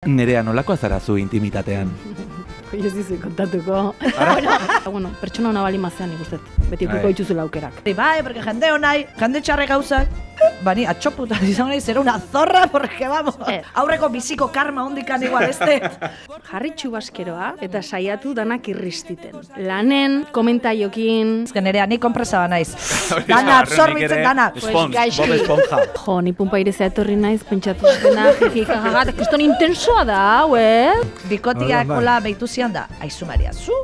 Nerea nolakoa zara zu intimitatean? Ez dizu kontatuko. Bueno, pertsona hona bali mazean ikustet. Beti ukiko dituzula aukerak. Bai, porque jende honai, jende txarre gauzak, bani, atxoputa izan nahi, zera una zorra, porque vamos, aurreko biziko karma hondikan igual, Jarri txubaskeroa eta saiatu danak irristiten. Lanen, komentaiokin... Ez nerea, ni konpresa naiz. Dana, absorbitzen dana. Bob Esponja. Jo, ni pumpa irezea etorri naiz, pentsatu zena, jejikagat, kriston intensoa da, hau, Bikotiak hola behitu zian da, aizu Maria, zu,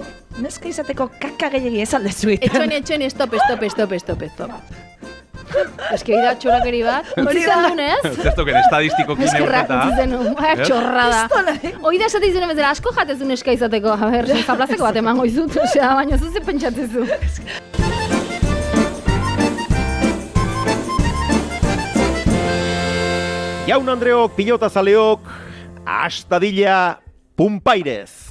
neska izateko kaka gehiagi ez aldezu egiten. Etxoen, stop. Ez que da txorakeri bat, hori zen dunez? Ez token estadistikokin neurketa. Txorra da. Hoi da esate izan bezala, asko jatezun neska izateko, a ber, zaplazeko bat emango izut, osea, baina zuze pentsatzezu. Jaun Andreok, pilotazaleok, hastadilla Pumpairez.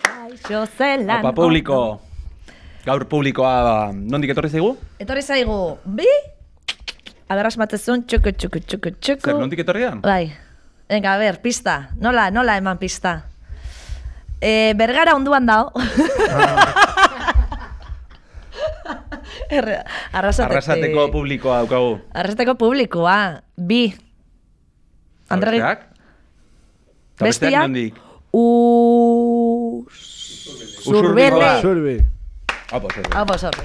Kaixo zelan. Opa, publiko. Gaur publikoa nondik etorri zaigu? Etorri zaigu, bi? Aber asmatzezun, txuku. Zer, nondik etorri dan? Bai. Venga, a ber, pista. Nola eman pista? Bergara onduan dao. Arrasateko publikoa daukagu. Arrasateko publikoa, bi. Besteak? Bestia? Nondik? Usurbe. Opo, sorbe.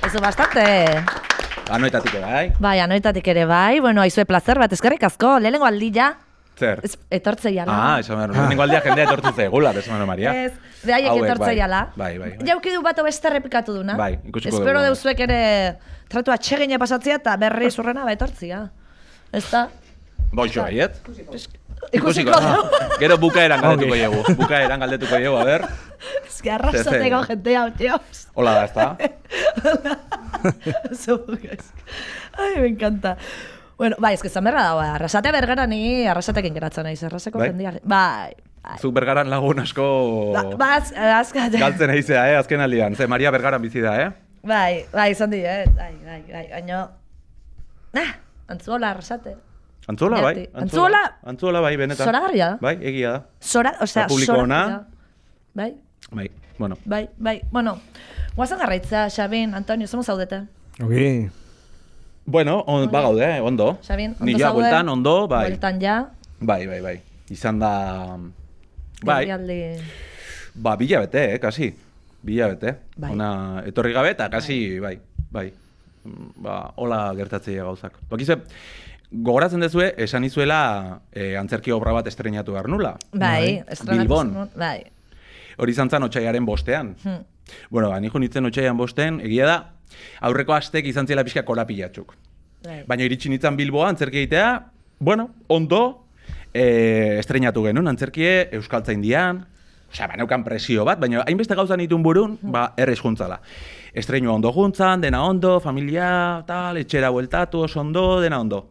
Eso bastante. Anoetatik bai. Bai, anoetatik ere bai. Bueno, aizue placer bat, eskerrik asko. Lehenengo aldia. Zer? Etortzei ala. Esan behar, lehenengo aldia jendea etortzen zaigula, esan behar, Maria. Ez, behaiek etortzei ala. Bai. Jaukidu bat beste errepikatu duna. Bai, ikusiko dugu. Espero deuzuek ere tratu atxegine pasatzea eta berri zurrena etortzia. Ez da? Boixo baiet. Ikusiko dugu. Gero bukaeran galdetuko dugu, a ber. Ez que arrasateko jentea, tíos. Hola da, ez da? Ai, me encanta. Bueno, bai, ez que zan berra dagoa. Arrasatea bergara ni arrasatekin geratzen naiz. Arraseko jendia. Bai. Zuk Bergaran lagun asko... Azkat. Galtzen eizea, azken aldian. Ze Maria Bergaran bizi da, Bai, izan di, Bai. Baina... Antzuola, arrasate. Antzuola, bai. Antzuola, bai, benetan. Zoragarria da. Bai, egia da. Osea, publiko ona. Bai. Bueno. Bai. Bueno, guazan garraitza, Xabin, Antonio, zomo zaudete? Ogi. Bueno, gaude, ondo. Xabin, ondo Ni ja, zaude? bueltan, ondo, bai. Bueltan ja. Bai. Izan da... Bai. Bilabete, kasi. Bilabete. Bai. Ona, etorri gabe eta kasi, bai. Hola gertatzea gauzak. Bakize, gogoratzen dezue, esan izuela antzerki obra bat estrenatu behar nula. Bai, Bilbon. Bai. Hori izan zen otsailaren 5ean. Bueno, nijo nintzen otsailaren 5ean, egia da, aurreko astek izan zela pixka korapilatxuk. Baina iritsi nintzen Bilboa antzerki egitea, bueno, ondo, estrenatu genuen antzerkie Euskaltzaindian, osea, baneukan presio bat, baina hainbeste gauza nituen burun, errez juntzala. Estreinua ondo juntzan, dena ondo, familia, tal, etxera bueltatu, oso ondo, dena ondo.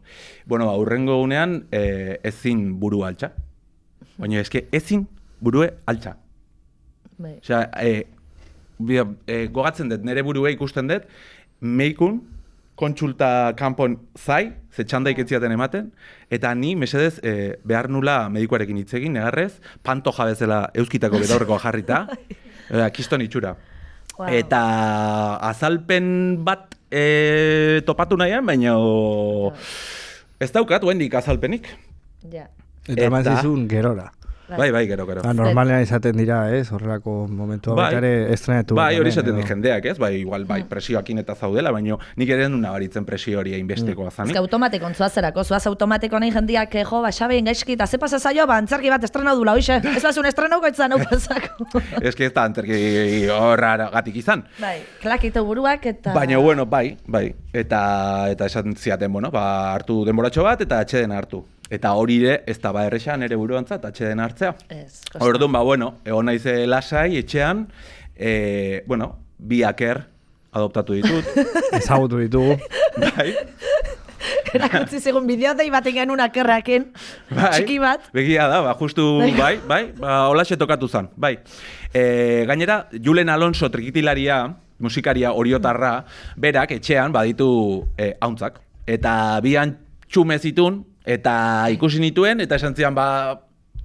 Bueno, hurrengo gunean, ezin buru altxa. Baina eske ezin burue altxa. Osea, gogatzen dut, nire burue ikusten dut, meikun, kontsulta kanpon zai, ze txanda iketziaten ematen, eta ni, mesedez, behar nula medikuarekin hitz egin, negarrez, panto jabezela euskitako betaurrekoa jarrita, kiston itxura. Eta azalpen bat topatu nahian, baina ez daukat, hendik azalpenik. Eta eman zizun gerora. Bai, gero. Normalean izaten dira, horrelako momentua baita ere estrenatu. Bai, hori izaten di jendeak, igual, presioakin eta zaudela, baina nik ere nuna baritzen presio hori hainbestekoa zanik. Ez que automatikon zuazerako, zuaz nahi jendiak, Xabin, gaizki, eta ze pasa zaio, antzerki bat estrenau dula, hoxe, ez bazun estrenauko etzan upezako. Ez que ez da antzerki horra gatik izan. Bai, klakitu buruak eta... Baina, bueno, bai, eta esan ziaten, hartu denboratxo bat eta atxeden hartu. Eta hori ere, ez da erresa nire buruantzat, atxeden hartzea. Orduan, egon naize lasai, etxean, bi aker adoptatu ditut. Ezagutu ditugu. Bai. Erakutzi segun bideotei baten genuen akerraken, txiki bat. Begia da, justu, holaxe tokatu zan, bai. Gainera, Julen Alonso trikitilaria, musikaria oriotarra, berak etxean baditu hauntzak. eta bian txume zitun, eta ikusi nituen, eta esan zian,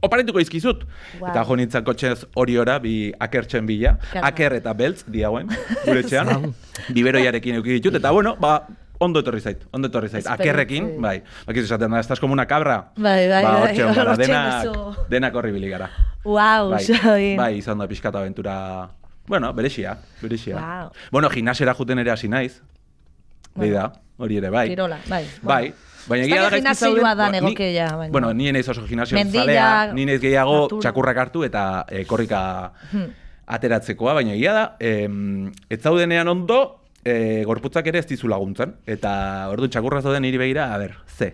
oparituko izkizut. Wow. Eta jo nintzen kotxez hori ora, bi akertxen bila, aker eta beltz diagoen, gure etxean, biberoiarekin euki ditut, eta bueno, ondo etorri zait. Akerrekin, bai. Bakiz esaten da, estás como una cabra. Bai. Hortxe gara, denak horri biligara. Wow, bai, izan da pixkata aventura, bueno, berexia. Wow. Bueno, gimnasiera juten ere hasi naiz. Beida, hori ere, bai. Kirola, bai. Bai. Baina egia da gaizki zauden... Gimnasioa da negokeia, baina. Bueno, ni naiz oso gimnasio zalea, ni naiz gehiago txakurrak hartu eta korrika ateratzekoa, baina egia da, ez zaudenean ondo, gorputzak ere ez dizu laguntzen. Eta ordu txakurra zauden niri begira, a ber, ze.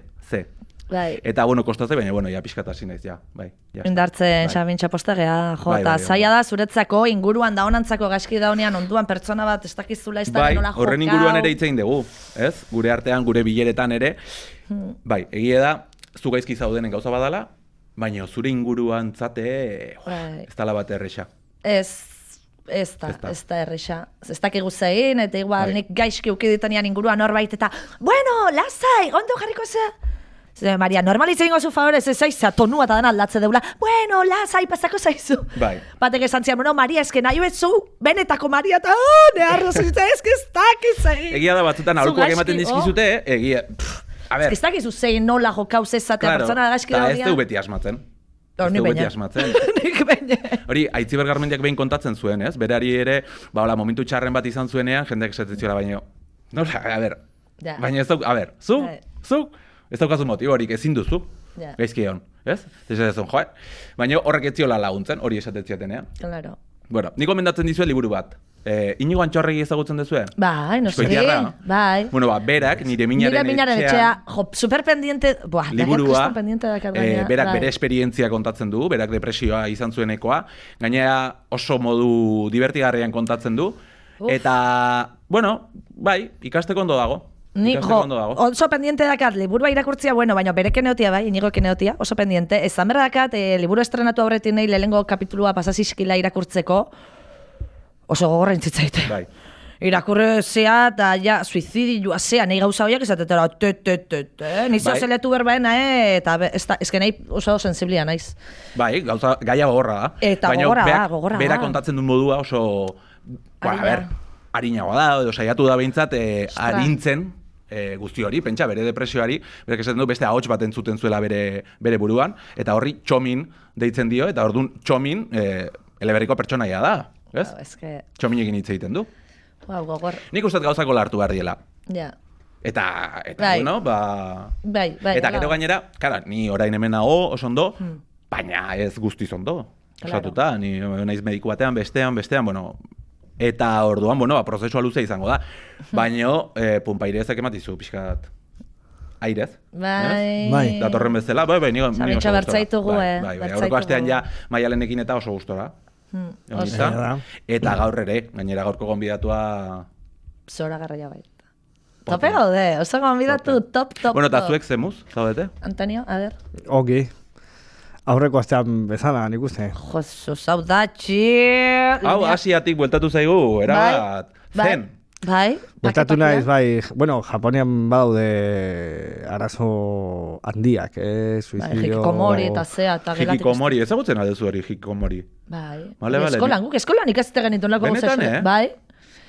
Bai. Eta, bueno, kostaze, baina, bueno, ja pixkat hasi naiz, ja, bai. Indartzen, Xabin txapostegea, eta zaila da zuretzako, inguruan daunantzako gaizki daunean onduan pertsona bat ez dakizula ez da nola jokau. Horren inguruan ere hitz egin dugu, ez? Gure artean, gure bileretan ere. Bai, egia da, zu gaizki zaudenen gauza badala, baina zure inguruan zate, ez dala bat erresa. Ez da erresa. Ez dakigu zein, eta igual nik gaizki ukiditanean inguruan norbait, eta bueno, lasai, ondo jarriko ze. Maria, normalitzen ingo zu favorez ez zaiza, tonua eta den aldatze deula. Bueno, lasai, pasako zaizu. Bai. Batek esan zian, bueno, Maria, eske nahi bezu, benetako Maria, eta neharro zitza, eske ez dakizai. Egia da batzutan aholkuak ematen dizkizute, egia, a ber. Ez dakizu zein nola jokau zezatea pertsona gaizki daudean. Eta ez du beti asmatzen. Hori, Aitziber Garmendiak behin kontatzen zuen, ez? Berari ere, momentu txarren bat izan zuenean, jendeak esaten ziola, baina, a ber, baina ez duk, a ber, zu, ez daukazu motiborik, ezin duzu, gaizki egon, ez? Esatzen joa, baina horrek ez ziola laguntzen, hori esaten ziatenean. Claro. Bueno, niko mendatzen dizue liburu bat. Inigo Antxorregi ezagutzen duzue? Bai, no sé. Bai. Bueno, berak, nire minaren etxea, superpendiente, liburua, berak bere esperientzia kontatzen du, berak depresioa izan zuenekoa, gainera oso modu divertigarrian kontatzen du, eta, bueno, bai, ikasteko ondo dago. Nik oso pendiente dakat, liburua irakurtzia, bueno, baina bere keneotia bai, Inigo keneotia, oso pendiente. Ezan berra dakat, liburu estrenatu aurretik nahi lehengo kapitulua pasazizkila irakurtzeko, oso gogorra intzitzaite. Bai. Irakurrezea eta ja suizidioa zea, nahi gauza horiak ezatetera, nizio zeletu berbaena, eta ezken nahi oso sensiblia naiz. Bai, gaia gogorra da. Eta gogorra da. Berak kontatzen duen modua oso, harinagoa da, edo saiatu da behintzat, harintzen, guzti hori, pentsa, bere depresioari, berak esaten du beste ahots bat entzuten zuela bere buruan, eta horri txomin deitzen dio, eta orduan txomin eleberriko pertsonaia da, ez? Txominekin hitz egiten du. Gogor. Nik uste gauzako lartu behar diela. Ja. Eta bueno, Bai. Eta gero gainera, kara, ni orain hemen nago, oso ondo, baina ez guztiz ondo. Osatuta, ni naiz mediku batean, bestean, bueno, eta orduan, bueno, prozesua luze izango da. Baina, punpairezak ematizu pixkat airez. Bai. Datorren bezala, bai, ni oso gustora. Zabintxa bertzaitugu, Bai, aurreko astean ja Maialenekin eta oso gustora. Eta gaur ere, gainera gaurko gonbidatua... Zora garraia baita. Tope gaude, oso gonbidatu, top. Bueno, eta zuek zemuz, zaudete? Antonio, a ver. Ogi. Aurreko astean bezala, nik uste. Josu, zaudatxi... Hau, Asiatik bueltatu zaigu, erabat, zen. Bai. Bueltatu naiz, bai, bueno, Japonian badaude arazo handiak, suizidio... Hikikomori eta zea eta gelatik... Hikikomori, ezagutzen aldezu hori hikikomori. Bai. Vale. Eskolan ikazte genituen lako gozese. Benetan, Bai.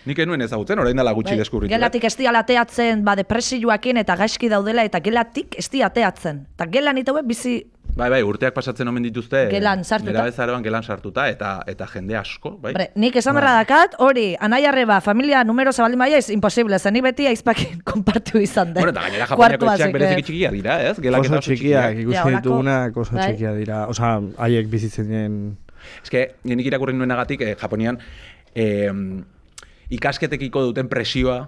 Nik enuen ezagutzen, orain dela gutxi deskurritu. Gelatik ez diala ateatzen, depresioakin eta gaizki daudela, eta gelatik ez di ateatzen. Eta gelan itaue bizi... Bai, urteak pasatzen omen dituzte. Gelan sartuta. Nerabezaroan gelan sartuta, eta jende asko, bai. Nik esan berra dakat, hori, anai arreba, familia numero zabaldin baia, ez imposible, zen ni beti aizpakin konpartu izan den. Bueno, eta gainera Japoniako etxeak bereziki txikia dira, ez? Oso txikiak, ikusi ditugunak oso txikia dira. Osa, haiek bizitzen dien... Ez que, nik irakurri nuenagatik, Japonian, ikasketekiko duten presioa,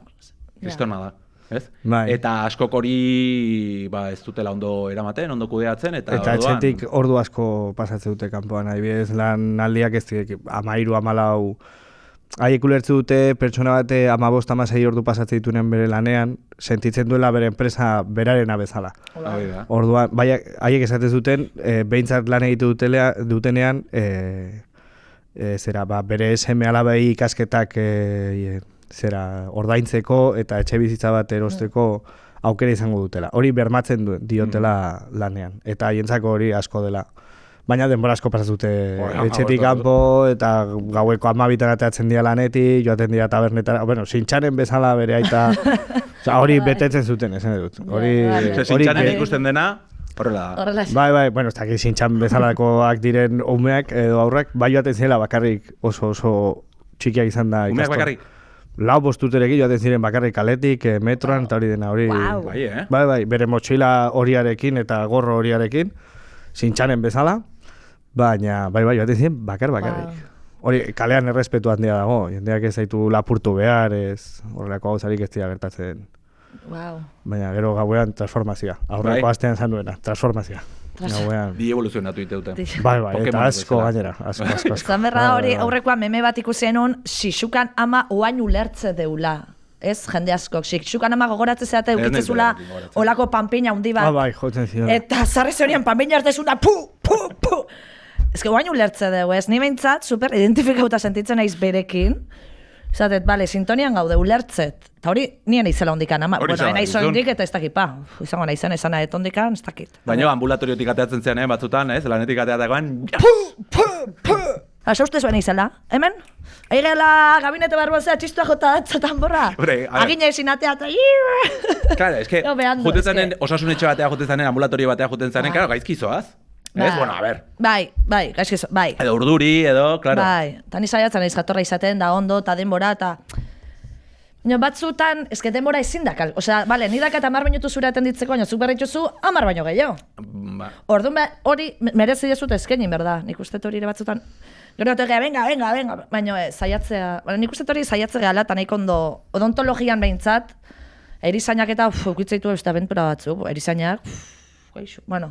kristona da. Ez? Bai. Eta askok hori ez dutela ondo eramaten, ondo kudeatzen, eta orduan... etxetik ordu asko pasatzen dute kanpoan, adibidez lan aldiak ez direk 13, 14... Haiek ulertze dute pertsona bate 15-16 ordu pasatzen ditunen bere lanean, sentitzen duela bere enpresa berarena bezala. Orduan, haiek esaten zuten, behintzat lan egitu dutenean, bere seme-alabei ikasketak ordaintzeko eta etxe bizitza bat erosteko aukera izango dutela. Hori bermatzen diotela lanean, eta haientzako hori asko dela. Baina denbora asko pasatute etxetik kanpo, eta gaueko 12 ateatzen dira lanetik, joaten dira tabernetara, bueno, Sintxanen bezala bere aita, hori betetzen zuten, esan dut. Sintxanen ikusten dena, horrela da. Bai, bueno, ez dakit Sintxan bezalakoak diren umeak edo aurrak, bai joaten zela bakarrik oso txikiak izan da. Umeak bakarrik? 4 urterekin joaten ziren bakarrik kaletik, metroan, eta hori dena, hori... Bai, bere motxila horiarekin eta gorro horiarekin, Sintxanen bezala, baina, bai, joaten ziren bakarrik. Hori, kalean errespetu handia dago, jendeak ez zaitu lapurtu behar, ez horrelako gauzarik ez dira gertatzen. Baina gero gauean transformazioa, aurreko astean zan duena, transformazioa. Bi evoluzionatu iteuten. Bai, eta asko gainera, asko. Zan berra da hori aurrekoa meme bat ikusen hon, Sixukan ama oain ulertze deula. Ez, jende askok, Sixukan ama gogoratze zeate eukitzezula olako panpina hundi bat. Bai, jotzen zion. Eta zarrez horian panpina hartezuna, pu! Ez que oain ulertze dugu, ez? Ni behintzat, super identifikauta sentitzen naiz berekin. Zatet, bale, sintonian gaude, ulertzet. Eta hori, nien izela ondikan, ama. Bueno, nahi zondik eta ez dakipa. Izango nahi zen, esana ondikan, ez dakit. Baina ambulatoriotik ateatzen zean, batzutan, ez? Lanetik ateatakoan... Pu! Asa uste zuen izela, hemen? Aigela gabinete barruan zera txistua jota datzatan borra. Agina ezin atea eta... Claro, ez que, jutezanen, osasunetxe batea jutezanen, ambulatorio batea jutezanen, claro, gaizkizoaz. Ez, bueno, a ver. Bai, gaizkizo, bai. Edo urduri, edo, claro. Bai, eta nizaiatzen naiz jatorra izaten, da ondo, eta denbora, eta... Batzutan, ez que denbora ezin dakal. Osea, bale, ni dakat 10 minutu zure atenditzeko, baina zuk berritxuzu 10 baino gehiago. Orduan, hori merezi dezut ezkenin, berda. Nik uste hori ere batzutan... Gero tegea, venga, baina zaiatzea... Nik uste hori zaiatzea gala, eta nahiko ondo odontologian behintzat, erizainak eta ukitzeitu ez da benpura batzuk, erizainak, bueno,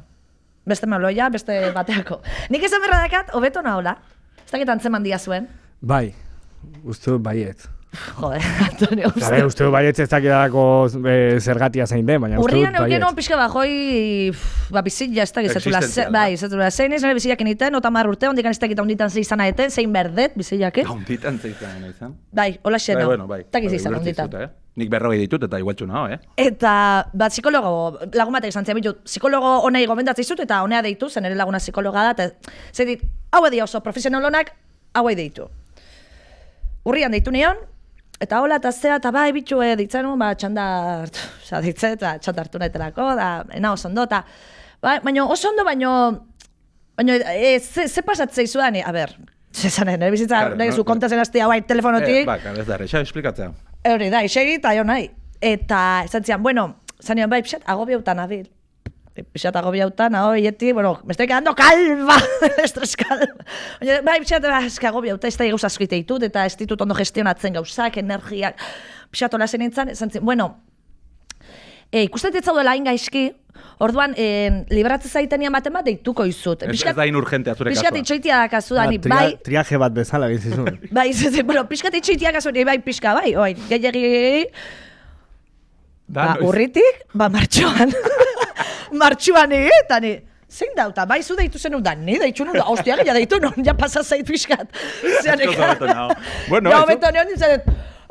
beste meloia, beste bateako. Nik esan berra dakat, hobeto nahola. Ez dakit antzeman dia zuen. Bai, uste baiet. Joder, Antonio, uste. Uste baiet ez dakidalako zergatia zein den, baina uste baiet. Urrian euken hon pixka bajoi, bizitla ez dakit, zetula zein ez nire bizitlak eniten, 10 urte, ondikan ez dakit onditan zeizana eten, zein berdet bizitlake. Onditan zeizana izan? Bai, hola xeno, takiz izan onditan. Nik 40 ditut eta igualtxu naho, Eta, psikologo, lagun batek izan bitut, psikologo honei gomendatzei zut, eta honea deitu, zen ere laguna psikologa da, eta zer dit, hau edia oso profesionalonak, hau deitu. Urrian deitu nion, eta hola, eta zea, eta bai, bitxue, ditzen nun, txandar, ditzen, eta txandar hartu nahetelako, da, ena oso ondo, eta, baina oso ondo, baina, ze pasatzei zudan, a ber, zezanen, nire bizitza, nire zu kontazen azti hau telefonotik. Ez da, reixa, esplikatzea. Hori da, isegi eta jo nahi. Eta, esan zian, bueno, zanian, bai, pixat, agobiautan abil. Pixat agobiautan, hietik, bueno, me estoy quedando calva, estres calva. Bai, pixat, eski agobiauta, ez da gauz asko iteitut, eta ez ditut ondo gestionatzen gauzak, energiak, pixat hola zen nintzen, esan zian, bueno, ikusten ditzau dela hain gaizki, orduan, libratze zaitenian baten bat deituko izut. Ez da inurgentea zure kasua. Pixkat itxoitia da kasu da, bai... Triaje bat bezala gizizun. Bai, bueno, pixkat itxoitia kasu da, bai, pixka, bai, oin, gehiagiri... Urritik, martxoan. Martxoan eta ni... Zein dauta, bai, zu deitu zen da, ni deitu nun da, hostia, gehiago deitu nun, ja pasazait pixkat. Bueno, beto neon nintzen,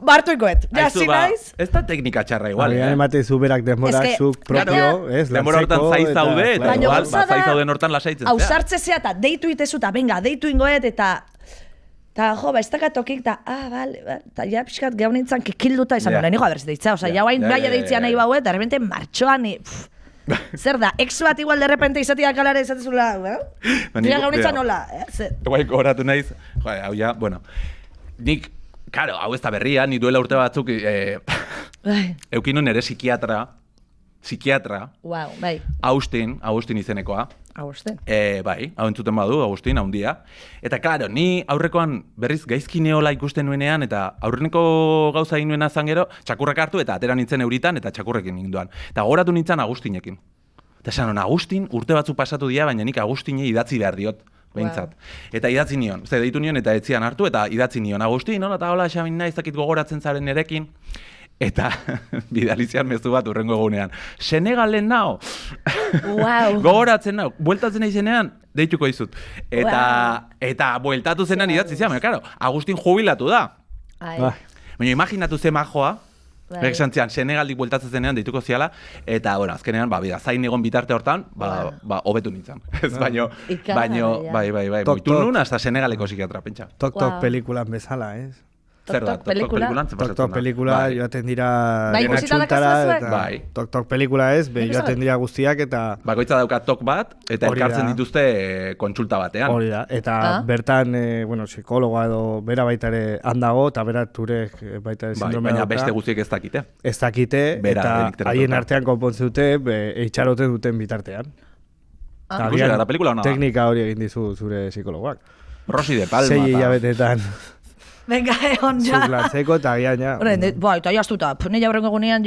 bartuikoet, jasi naiz. Ez da teknika txarra igual, Emate zu berak denbora zuk propio, ez, denbora hortan zaizaude, eta igual, zaizauden hortan lasaitzen zea. Hausartze zea, eta deitu itezu, eta venga, deitu ingoet, eta jo, ez dakatokik, eta, bale, eta ja pixkat gehu nintzen kikilduta izan duen, nigo abertz deitza, oza, jau hain baia deitzea nahi bauet, de repente martxoan, zer da, ex bat igual de repente izatea kalare izatezula, dira gehu nintzen nola, Guai, horatu naiz, hau ja, bueno, nik, karo, hau ez da berria, ni duela urte batzuk, eukin nun ere psikiatra, wow, bai. Agustin izenekoa. Agustin? Bai, hau entzuten badu, Agustin, haundia. Eta, klaro, ni aurrekoan berriz gaizki neola ikusten nuenean, eta aurreneko gauza egin nuena zan gero, txakurrak hartu eta atera nintzen euritan, eta txakurrekin ninduan. Eta goratu nintzen Agustinekin. Eta esan, Agustin, urte batzuk pasatu dira, baina nik Agustine idatzi behar diot. Behintzat. Eta idatzi nion, deitu nion eta etzian hartu, eta idatzi nion. Agustin, eta hola, xamin nahi, zakit gogoratzen zaren nerekin. Eta bidalizian mezu bat urrengo egunean. Senegalen nao! Wow. Gogoratzen nao, bueltatzen nahi zenean, deituko izut. Eta bueltatu zenean idatzi zian, claro, Agustin jubilatu da. Baina imaginatu ze majoa, Berek zantzian, Senegaldik bueltatzen zenean deituko ziala, eta, bueno, azkenean, zain egon bitarte hortan, hobetu nintzen. Ez, baino, bai, moitu nun, hasta Senegaleko psikiatra, pentsa. Tok pelikulan bezala, ez? Zer da, Tok pelikula joaten dira dena txuntara, eta tok pelikula ez, joaten dira guztiak, eta... Bakoitza dauka tok bat, eta elkartzen dituzte kontsulta batean. Hori da, eta bertan, psikologoa edo bera baita ere handago, eta bera turek baita ere sindromea dauka. Baina beste guztiek ez dakite. Ez dakite, eta haien artean konpontzen dute, eitxaroten duten bitartean. Teknika hori egin dizu zure psikologoak. Rosi de Palma. 6 hilabetetan. Venga, egon ja. Zuklatzeko eta gian ja. Eta jaztuta, nire aurrengo egunean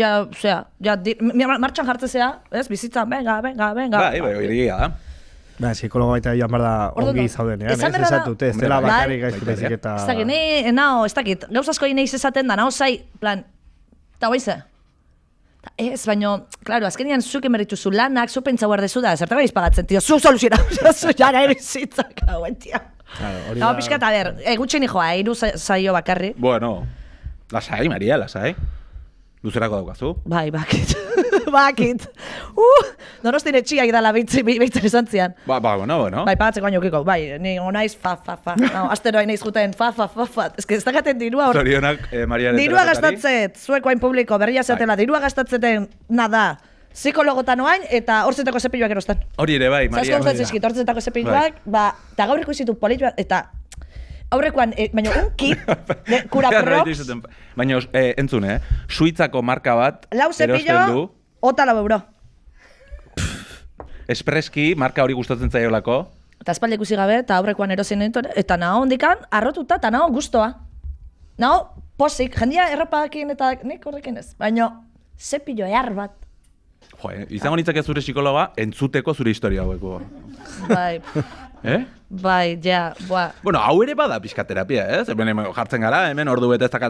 martxan jartzezea, ez, bizitza, venga. Bai, horigia da. Psikologo baita joan behar da ongi zaudenean, ez esatute, ez dela bakarrik gaizkurezik eta... Ez dakit, gauz asko ineiz esaten da, zai, plan, eta hoize. Ez, baino, klaro, azkenian zuk emerituzu lanak, zu pentsa guardezu da, zertako izpagatzen, tio, zu soluziona, zu jara bizitzak, hauen, tio. Hau pixka eta ber, gutxen hijoa, 3 saio bakarri. Bueno, lasai, Maria, lasai. Luzerako daukazu. Bai, bakit. Donostin etxiak dala behitzen esan zian. Bueno. Bai, pagatzeko baino ukiko, bai, ni onaiz fa. Astero hain eiz juten fa. Ez que ez dakaten dirua hor. Zorionak, Mariaren dirua gastatzet, zueko hain publiko, berria zeatela, dirua gastatzeten nada. Psikologotan oain, eta hortzetako zepilluak erostan. Hori ere bai, Maria. Zasko gustatzen zizkit, hortzetako zepilluak, eta gaur ikusitu polituak, eta aurrekoan, baina un kit, kura prox. Baina, entzun, Suitzako marka bat, lau zepillo, ota 4 euro. Espreski, marka hori gustatzen zaiolako. Eta espaldi ikusi gabe, eta aurrekoan erosin nintu, eta naho hondikan, arrotuta, eta naho gustoa. Naho posik, jendia erropakin eta nik horrekin ez. Baina, zepillo ehar bat. Izango nitzak ez zure psikologa, entzuteko zure historia haueko. Bai. Bai, ja, boa. Bueno, hau ere bada pixkaterapia, ez? Hemen jartzen gara, hemen ordu bete ez taka.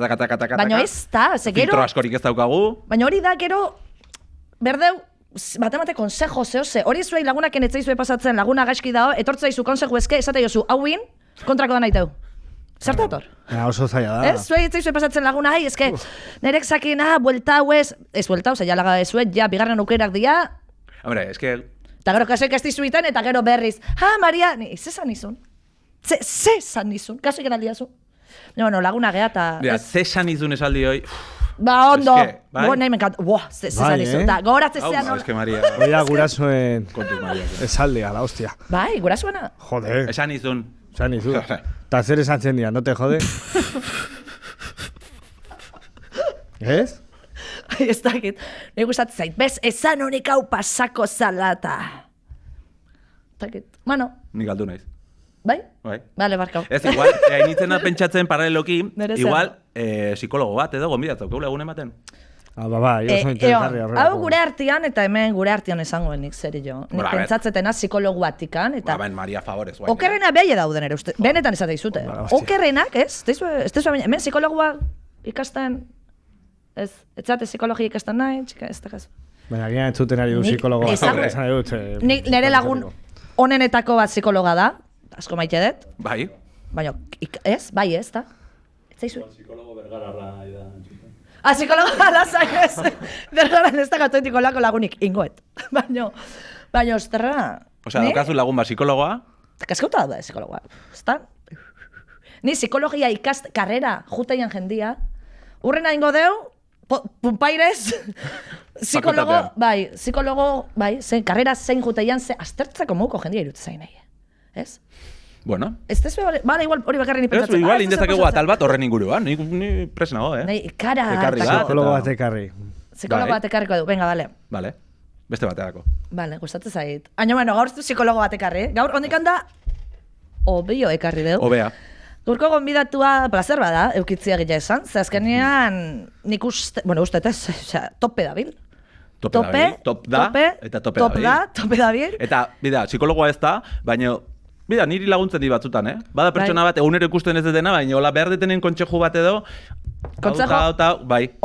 Baina ez da, ze gero... Filtro askorik ez daukagu. Baina hori da, gero, berdeu, batemate konsejo, zehose. Hori zuei lagunak enetzaizue pasatzen, laguna gaizki dao, etortzaizu konsejo eske, esate jozu, hauin, kontrako da naiteu. Zer dator? Oso zaila da. Ez, zuei etzaizue pasatzen laguna, eske, nerek zakin, buelta hau ez buelta hau, ja laga ezuet, ja, bigarren aukerak dia. Hombre, eske... Eta gero kasoik ez dizuiten, eta gero berriz, Maria, zesan nizun? Zesan nizun? Kasoik eraldia zu? Bueno, laguna geha, eta... Zesan nizun esaldi hoi... Ba, ondo, nahi menkant, zesan nizun, eta goratzezean... Hau, eske Maria... Oia, gurasoen... Kontuz, Maria. Esaldia, la hostia. Bai, gurasoena. Joder. Esan nizun. Eta zer esan zen dia, no te jode? Ez? Ez dakit, nahi gustatzen zait, bez, esan honik hau pasako zalata. Takit, bueno. Nik aldu naiz. Bai? Bai. Bale, barkau. Ez, igual, hainitzen pentsatzen paraleloki, igual, psikologo bat edo gonbidatzau, keule egun ematen. Bai, oso interesgarri horrela. Hau gure artean eta hemen gure artean esangoen nik zer jo. Nik pentsatzetena psikologo batikan eta... Ben, Maria favorez. Okerrena behaie dauden ere, benetan esate dizute. Okerrenak, ez? Ez tezu hemen psikologoa ikasten... Ez zate psikologia ikasten nahi, txika, ez da gazu. Baina gian entzuten ari du psikologoa. Nik nire lagun onenetako bat psikologa da, asko maite dut. Bai. Baina, ez? Bai ez, da? Ez zaizu? Psikologo bergararra da. Psikologa alazak ez. Bergaran ez da gatoetiko lako lagunik, ingoet. Baina, osterra... Osea, daukazu lagun bat psikologoa? Kaskauta da psikologoa. Ezta? Ni psikologia karrera jutaian jendia, urrena ingo deu, pumpairez, psikologo, bai, karrera zein jutaian, aztertzako muko jendia irut zain nahi. Ez? Bueno. Ez tezu, bale, igual hori bakarri ni pentsatzen. Igual indezakegu atal bat horren inguruan, ni presnago, Kara... Psikologo bat ekarri. Psikologo bat ekarriko du, venga, bale. Bale, beste bateako. Bale, gustatzen zait. Baina, bueno, gaur psikologo bat ekarri. Gaur, hondik handa, obio ekarri deu. Obea. Gaurko gonbidatua plazer bada, eukitzia gila esan. Ze azkenean, nik uste, bueno, uste ez, tope dabil. Top dabil. Eta, bida, psikologoa ez da, baina... Bida, niri laguntzen di batzutan, Bada pertsona bat, egunero ikusten ez dena, baina hola behar detenen kontseju bat edo... Kontsejo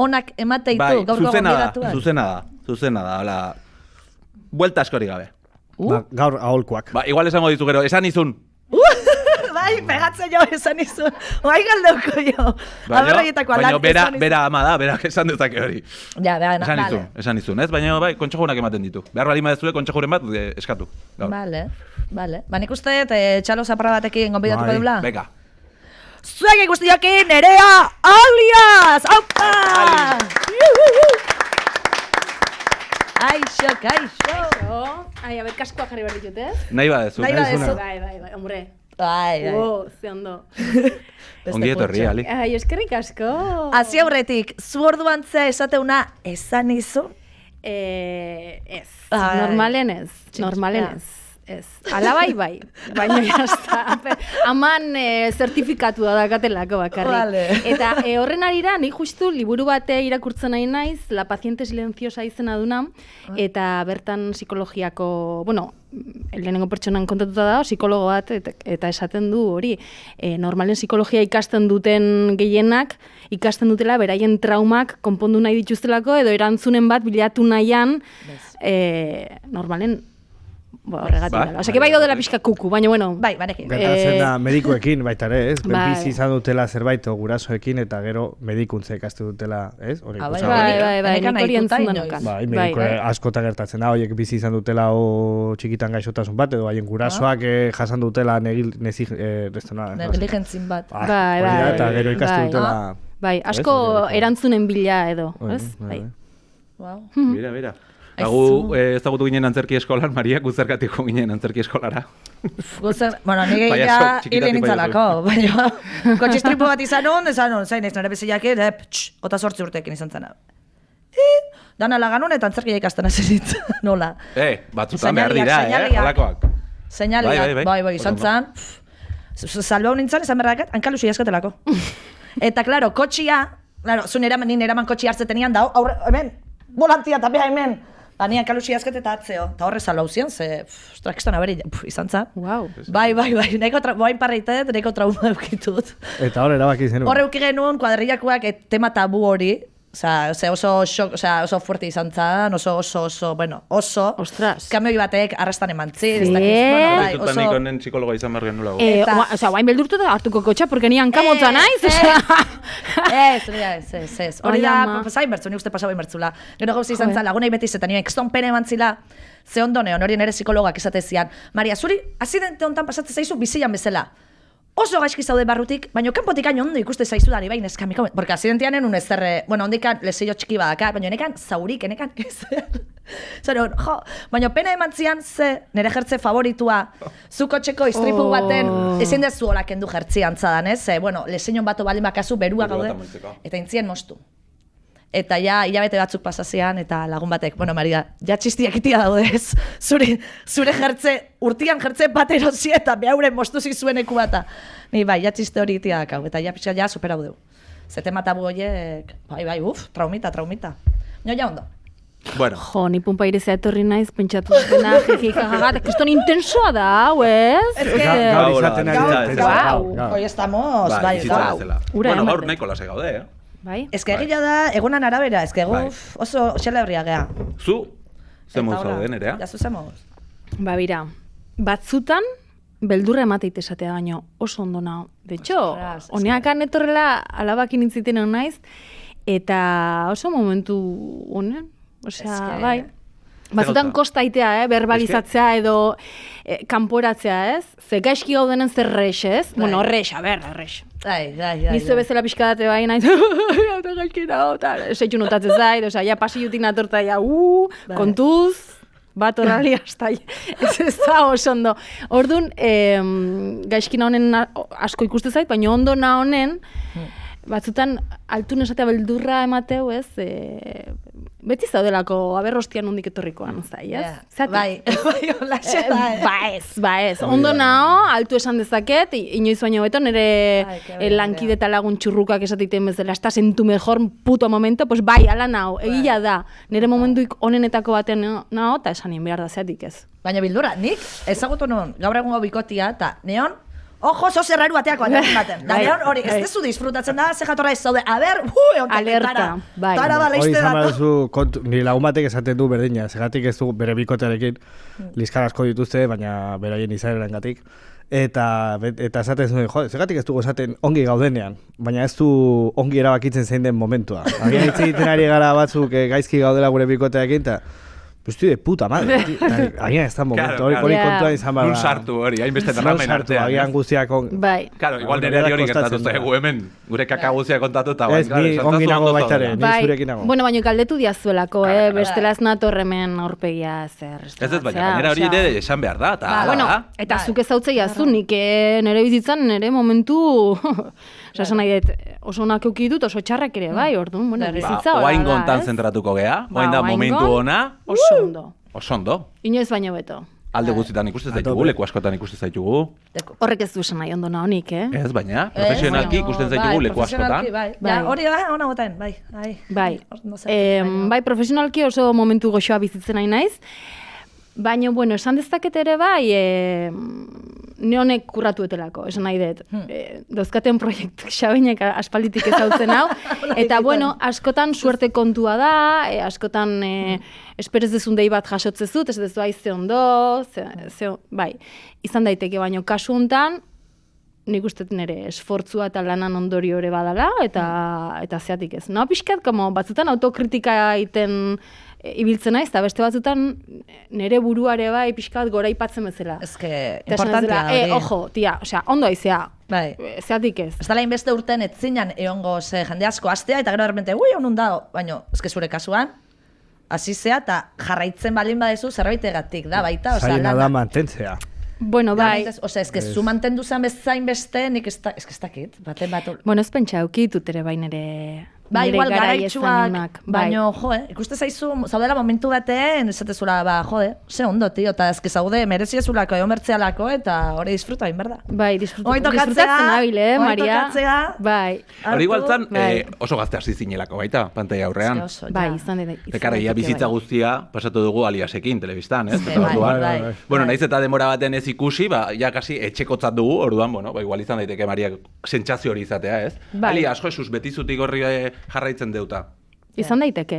onak emateitu gaurko gonbidatua. Zuzena da, hola... Buelta askori gabe. Gaur aholkuak. Igual esango dizu gero, esan izun. Oai, pegatzen jo, esan izun. Oai galdeuko jo. Baina bera ama da, berak esan dezake hori. Ja, vale. Esan izun, ez? Baina bai, kontsejunak ematen ditu. Behar bali madezue kontsejuren bat eskatu. Vale. Ba, nik uste, txalo zapara batekin gonbidatuko dula. Venga. Zuek ikustiakin, Nerea Alias! Aupa! Kaixo! Ai, a ber, kaskoa jarri behar ditut, ez? Nahi badezu. Bai, hombre. Bai. Ze ondo. Ongi etorri, Ali. Ai, eskerrik asko. Hazi aurretik, zu orduan zea esateuna esan izu? Ez, normalen ez. Ez, ala bai, baina jazta. Aman zertifikatua dakatelako bakarrik. Vale. Eta horren arira, nik justu liburu bate irakurtzen nahi naiz, La paciente silenciosa izena duna, eta bertan psikologiako, lehenengo pertsonan kontatuta da, psikologo bat, eta esaten du hori, normalen psikologia ikasten duten gehienak, ikasten dutela beraien traumak konpondu nahi dituztelako, edo erantzunen bat bilatu nahian, normalen horregatik dela. Osea, bai daudela pixka kuku, baina bueno. Bai, banekin. Gertatzen da medikoekin baita ere, ez? Bizi izan dutela zerbait gurasoekin eta gero medikuntza ikastu dutela, ez? Bai, nik hori entzun danokan. Bai, mediko askota gertatzen da, horiek bizi izan dutela txikitan gaixotasun bat, edo haien gurasoak jasan dutela negligentzin bat. Bai, eta gero ikastu dutela. Bai, asko erantzunen bila edo, ez? Bai. Mira. Gu ezagutu ginen antzerki eskolan, Maria, guzerkatiko ginen antzerki eskolara. Nire ja hile nintzalako, baina kotxistripu bat izan zain ez nire beziak ota 8 urtekin izan zena. Dana laganun eta antzerkia ikasten azirit, nola. Batzutan behar dira, halakoak. Señaliak, bai, izan zan. Salbau nintzen, izan berrakat, hankalusi jaskatelako. Eta, klaro, kotxia, zuen eraman kotxia hartzetenian da, hemen, volantia eta beha hemen. Nian kalusi azket eta atzeo, eta horre salau zian, kistan aberi, izan zan. Wow. Bai, boain parreitet, neko trauma eukitut. Eta horre erabaki zenuen. Horre euki genuen, kuadrillakoak tema tabu hori, oso fuerte izan zan, oso, ostras. Kamioi batek arrastan eman zin, Ditutan nik honen psikologa izan behar genuen lago. Guain beldurtu da hartuko kotxa, porque nian kamotza naiz, Ez. Hori da, zain bertzu, nik uste pasabain bertzula. Gero gauzi izan zan, lagunei beti zetan, nioen keston pene eman zila, ze ondo neon, hori nire psikologak esatezian. Maria, zuri, azidente hontan pasatzen zaizu bizian bezala. Oso gaizki zaude barrutik, baina kanpotik hain ondo ikuste zaizudari bain eskamiko. Porque azidentean enun ezerre, ondikan leseio txiki badaka, baina enekan zaurik, enekan ezer. Zeren, baina pena eman zian ze nire jertze favoritua, zu kotxeko istripu baten, ezin dezu hola kendu jertzi antzadan, ez? Leseion bato baldin bakazu berua gaude, eta intzien mostu. Eta ja, hilabete batzuk pasazean, eta lagun batek, Maria, ja txistiak itia daude ez, zure jertze, urtian jertze bat erosi eta behauren mostu zizuen eku bata. Ni bai, ja txiste hori itia dakau, eta ja pixka ja superau deu. Zete matabu horiek, bai, traumita. Nio ja ondo. Bueno. Jo, ni punpairezea etorri naiz, pentsatu dena, jejikagat, kriston intensoa da, hau, ez? Gaur izaten ari da. Hoi estamos, bai, gaur nahiko lase gaude, Bai? Ezke egila da, egunan arabera, oso xela herria gea. Zu? Zemuz zaude, Nerea? Ja, zu zemuz. Ba, bira, batzutan, beldurra emateite esatea baino oso ondo nao. De hecho, honeakan etorrela alabakin intziten naiz, eta oso momentu honen, osea, bai. Batzutan kostaitea, verbalizatzea edo kanporatzea, ez? Ze gaizki gaudenen zer rex, ez? Bueno, rex, rex. Nizu bezala pixkadate bai nahi, eta gaizki nago, eta seitu notatzen zait, osea, ja pasiutik natorta, ja, kontuz, bat horrali hasta, ez da oso ondo. Orduan, gaizki honen asko ikuste zait, baina ondo na honen, batzutan altun esatea beldurra emateu, ez? Beti zaudelako aberrostian nondik etorrikoan, zai, ez? Bai, olaxe da, Ba ez. Ondo nao, altu esan dezaket, inoiz baino beto, nire lankide eta lagun txurrukak esateiten bezala, hasta sentu mejor puto momento, pues bai, ala nao, egia da. Nire momentuik onenetako batean nao, eta esanien behar da zeatik ez. Baina bildurra, nik ezagutu nuen gaur egungo bikotia, eta neon, ojo, zo zerraru bateako baten. Da neon hori, ez dezu disfrutatzen da, ze jatorra ez zaude, alerta, bai. Tara da leizte dato. Nire lagun batek esaten du berdina, segatik ez du bere bikotearekin liskar asko dituzte, baina beraien izaeran gatik. Eta esaten zuen, zergatik ez dugu esaten ongi gaudenean, baina ez du ongi erabakitzen zein den momentua. Agian hitz egiten ari gara batzuk gaizki gaudela gure bikoteekin, eta estoy de puta madre. Agian ez da momentu, hori kontua izan bada. Un sartu hori, hainbeste dramaen artean. Agian guztiak Bai. Claro, igual nire hori gertatu zaigu hemen, gure kaka guztiak kontatu eta ez, ni ongi nago baitaren, ni zurekin nago. Bueno, baina galdetu diazuelako, bestela ez nator hemen aurpegia zer. Ez ez, baina gainera hori ere esan behar da, eta bueno, eta zuk ez hautzei azu, nik nire bizitzan, nire momentu, esan nahi dut, oso onak euki dut, oso txarrak ere, bai, orduan, bueno, bizitza hori da, oain gontan zentratuko gea, oain da momentu ona, oso ondo. Oso ondo. Inoiz baino beto. Alde guztietan ikusten zaitugu, leku askotan ikusten zaitugu. Horrek ez du esan nahi ondo nahonik, Ez, baina, profesionalki ikusten zaitugu leku askotan. Hori da, ona boten, bai. Bai, profesionalki oso momentu goxoa bizitzen nahi naiz. Baina, bueno, esan dezaket ere bai, ne honek kurratuetelako, esan nahi dut. Dauzkaten proiektu xabinek aspalditik ezautzen hau. Eta, bueno, askotan suerte kontua da, askotan esperez dezun dei bat jasotzezut, ez dezu aize ondo, bai, izan daiteke, baina kasu hontan, nik uste nire esfortzua eta lanan ondorio ere badala, eta zeatik ez. No, pixkat, batzutan autokritika egiten ibiltzen naiz, eta beste batzutan nire buruare bai pixkat gora ipatzen bezala. Ez que, importantea hori. Ojo, tia, osea, ondo aizea, zeatik ez. Ez dala inbeste urten etzinan egongo jende asko astea, eta gero errepente, honun da, baina, ez que zure kasuan, hasi zea, eta jarraitzen balin badezu zerbaitegatik da, baita, osea, zaila da mantentzea. Bueno, bai. Osea, ez que zu mantendu zen bezain beste, nik ez dakit, baten bat. Bueno, ez pentsa, eukitut ere bai nire... Ba, igual garaitxuak, baina, ikuste zaizu, zaudela momentu batean, esatezula, ze ondo, tio, eta ezke zaude, mereziezulako, mertzealako, eta hori disfruta, hain berda. Bai, disfrutatzen nabil, Maria? Bai. Hori igualtzan, oso gazte hasi zinelako baita, pantaila aurrean. Bai, izan dira. Tekara, ia bizitza guztia pasatu dugu Aliasekin, telebistan, ez? Bai. Bueno, naiz eta demora baten ez ikusi, ja kasi etxekotzat dugu, orduan, bueno, igual izan daiteke Maria sentsazio hori izatea, ez? Alias, Jesus, betizutik horri jarraitzen deuta. Izan daiteke.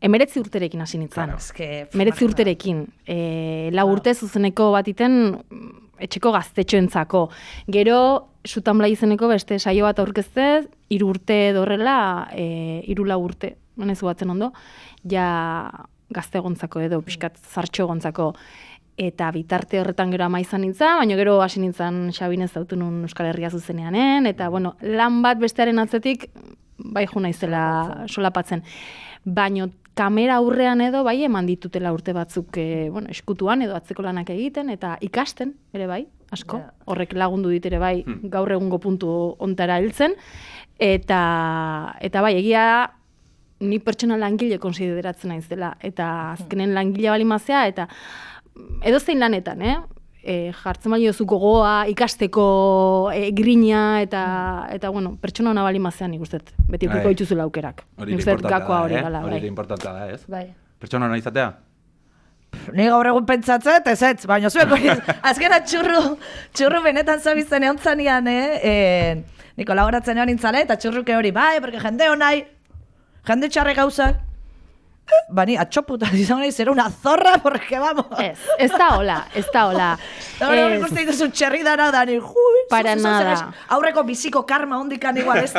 19 urterekin hasi nintzen. 19 urterekin. 4 urte zuzeneko batiten etxeko gaztetxoentzako. Gero, Sutanblai izeneko beste saio bat aurkeztez, 3 urte dorrela, 3-4 urte, nezu batzen ondo, ja gazte gontzako edo, pixkat zartxo gontzako. Eta bitarte horretan gero ama izan nintzen, baina gero hasi nintzen Xabinez autu nun Euskal Herria zuzeneanen, eta bueno, lan bat bestearen atzetik, bai jo naizela solapatzen. Baina kamera aurrean edo bai eman ditutela urte batzuk eskutuan edo atzeko lanak egiten eta ikasten ere bai, asko. Horrek lagundu dit ere bai gaur egungo puntu ontara heltzen. Eta bai, egia ni pertsona langile konsideratzen naiz dela. Eta azkenen langile balimazea eta edozein lanetan, jartzen baino zuko goa, ikasteko grina eta bueno, pertsona hona bali mazean ikusten. Beti ukiko dituzula aukerak. Hori importantea da, ez? Bai. Pertsona hona izatea? Ni gaur egun pentsatzet, ez, baina zuek hori, azkena txurru benetan zabizen egon zanean, ni kolaboratzen egon nintzale, eta txurruke hori, bai, porque jende honai, jende txarre gauzak, bani, atxoputa, izan nahi, zera una zorra, porque vamos. Ez da hola. Hori ikusten dituzu txerri dara, dani, para nada. Aurreko biziko karma hondikan igual, ez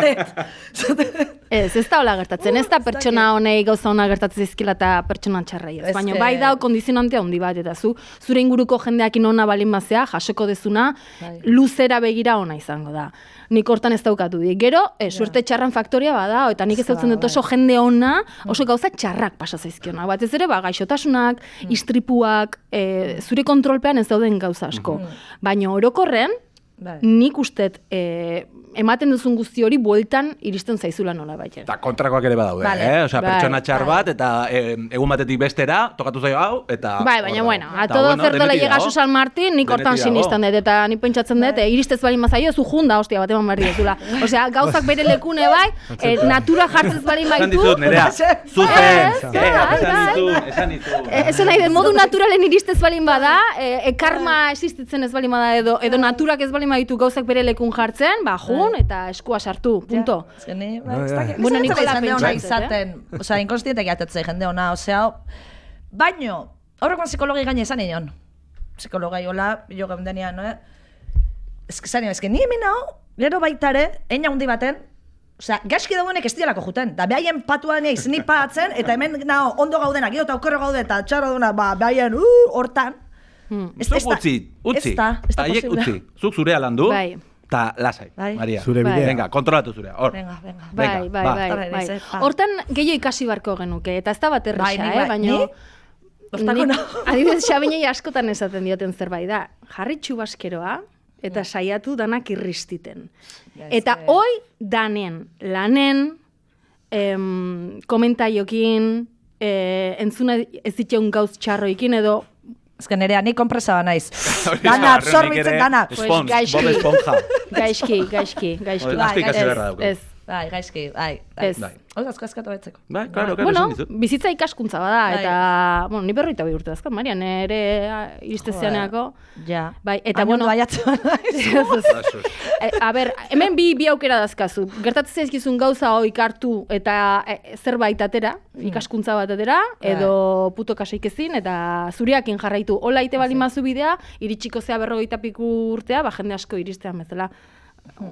da hola gertatzen, ez da pertsona honei gauza hona gertatzen zizkila eta pertsona txarrei. Baina bai da kondizionantea hondi bat, eta zure inguruko jendeakin ona balin bazea, jasoko dezuna, luzera begira ona izango da. Nik hortan ez daukatu di. Gero, suerte txarran faktoria bada, eta nik ez dautzen dut oso jende ona, oso gauza txarrak pasa zaizkiona. Batez ere, gaixotasunak, istripuak, zure kontrolpean ez dauden gauza asko. Baina orokorren, nik ustet ematen duzun guzti hori bueltan iristen zaizula nola baita. Eta kontrakoak ere badaude, Osea, pertsona txar bat, eta egun batetik bestera, tokatu zaio hau, eta... Bai, baina bueno, a todo cerdo le llega a San Martín, nik hortan sinistan dut, eta nik pentsatzen dut, iristez balin mazaio, zu junda, hostia, bat eman berri duzula. Osea, gauzak bere lekune bai, natura jartzez balin baitu... Esan dizut, Nerea, esan dizu. Esan nahi, modu naturalen iristez balin bada, karma existitzen ez balin bada, edo naturak ez balin baditu gauzak bere lekun jartzen, eta eskua sartu, punto. Bueno, Nikola pentsatzen, osea, inkonstiente gehiatetzei jende ona, osea, baino, horrekoan psikologi gaine esan nion. Psikologai hola, jo geundenean, eske ni hemen hau, gero baitare, eina hundi baten, osea, gaizki dauenek ez dialako juten. Da behaien patuan eiz, ni patzen, eta hemen nao ondo gaudenak, gero eta okerro gaude, eta txarro duna, behaien hortan. Zuk utzi. Ez da Haiek posible. utzi. Zuk zurea landu, Bai. eta lasai, Maria. Zure bidea. Venga, kontrolatu zurea. Hor. Venga. Bai. Bai. Hortan gehiago ikasi barko genuke, eta ez da bat erresa, baina... Ni? Ostako nik- no. Adibidez, Xabinei askotan esaten dioten zerbait da. Jarri txubaskeroa, eta saiatu danak irristiten. Eta hoi danen, lanen, komentaiokin, entzuna ez ditun gauz txarroikin edo... Ezken nerea, ni konpresa ba naiz. Dana, absorbitzen dana. Espons, gaizki. Bob Esponja. gaizki. Asko ikasi beharra dauka. Ez. Bai, gaizki, bai. Ez. Hau asko askatu betzeko. Bai, claro, Bueno, esan dizut. bizitza ikaskuntza bada, Bai. eta, bueno, ni 42 urte dazkat, Maria, nere iristezianeako. Ja. Bai, eta bueno... baiatzen naiz. A ber, hemen bi aukera dazkazu. Gertatzen zaizkizun gauza hoik hartu eta zerbait atera, ikaskuntza bat atera, edo puto kaseik ezin, eta zuriakin jarraitu. Hola ite bali mazu bidea, iritsiko zea 40 piku urtea, jende asko iristean bezala.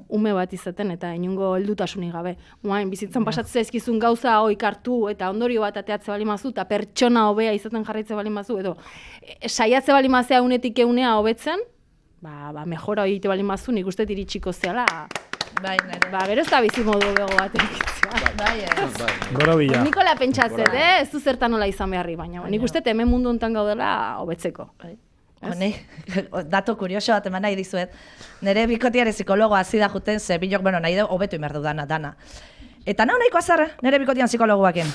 Ume bat izaten eta inungo heldutasunik gabe. Oain, bizitzan pasatzen zaizkizun gauza hoik hartu eta ondorio bat ateatze bali mazu, eta pertsona hobea izaten jarraitze bali mazu, edo saiatze bali mazea unetik eunea hobetzen, mejora hori ite bali mazu, nik uste iritsiko zeala. Bai, nere. Gero ez da bizimodu bego bat egitzea. Bai, Borobila. Nikola pentsatzet, ez du zertan nola izan beharri, baina nik uste hemen mundu hontan gaudela hobetzeko. Hone, dato kurioso bat eman nahi dizuet. Nere bikotiare psikologoa hasi da juten, ze bilok, nahi da hobetu inberdu dana. Eta nau nahiko azarra, nere bikotian psikologoakin.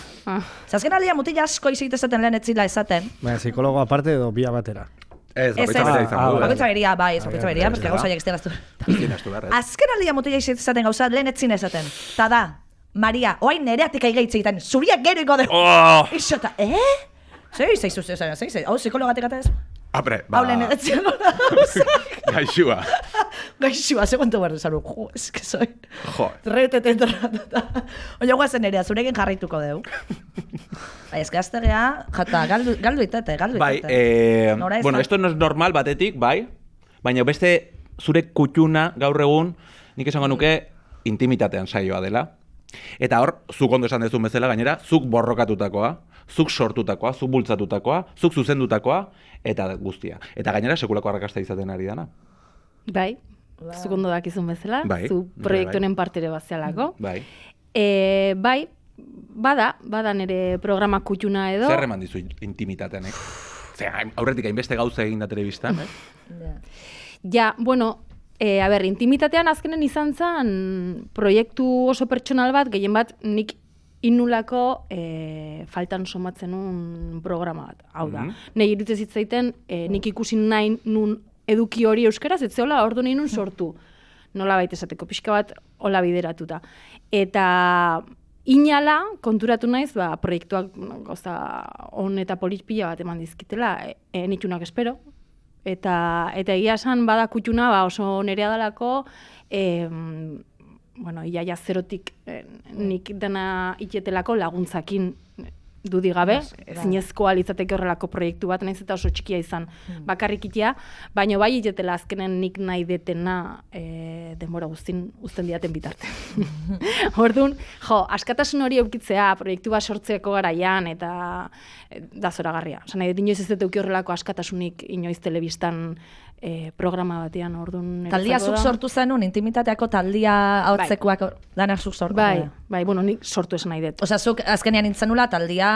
Zazken aldia mutila asko izik esaten lehen etzila esaten. Baina, psikologo aparte edo bia batera. Ez, bakoitza bera izan du. Bakoitza beria, bai, ez bakoitza beria, porque gauza jak estelaztu. Azken aldia mutila izik esaten gauza lehen etzin esaten. Ta da, Maria, oain nereatik aigeitze egiten, zuriak gero iko dugu. Isota, Zei, hau psikologatik eta ez? Apre, Hau lehen etzien hona. Gaixua. Gaixua, segundo behar dezaru. Ez que soy. Jo. Reutete entorratuta. Oina guazen nerea, zurekin jarraituko deu. Bai, ez que aztegea, jata, galdu itete. Bai, bueno, esto no es normal batetik, bai, baina beste zure kutxuna gaur egun, nik esango nuke intimitatean saioa dela. Eta hor, zuk ondo esan dezun bezala, gainera, zuk borrokatutakoa, zuk sortutakoa, zuk bultzatutakoa, zuk zuzendutakoa, eta guztia. Eta gainera, sekulako arrakasta izaten ari dana. Bai, zuk ondo dakizun bezala, Bai, zu proiektunen partere bazialako. Bai. Bai, bada nire programa kutxuna edo. Zer eman dizu intimitatean, aurretik hainbeste gauza egin da telebistan, Ja, bueno, intimitatean azkenen izan zen proiektu oso pertsonal bat, gehien bat nik inulako faltan somatzen un programa bat. Hau da, nahi iruditzen zitzaiten nik ikusi nahi nun eduki hori euskaraz, ez zehola ordu nahi nun sortu. Nola baita esateko, pixka bat hola bideratuta. Eta inala konturatu naiz, proiektuak gauza on eta polit pila bat eman dizkitela, nitunak espero. Eta egia esan bada kutxuna oso nerea dalako, iaia zerotik nik dena itetelako laguntzakin dudi gabe, zinezkoa litzateke horrelako proiektu bat, nahiz eta oso txikia izan bakarrik itea, baina bai itetela azkenen nik nahi detena denbora guztin uzten diaten bitarte. Orduan, askatasun hori eukitzea, proiektu bat sortzeko garaian, eta da zoragarria. Osa nahi, inoiz ez dut euki horrelako askatasunik inoiz telebistan programa batean, orduan... Taldia zuk sortu zenun, intimitateako taldia hautzekoak dana zuk sortu. Bai, bueno, nik sortu esan nahi dut. Osa, zuk azkenean intzenula taldia...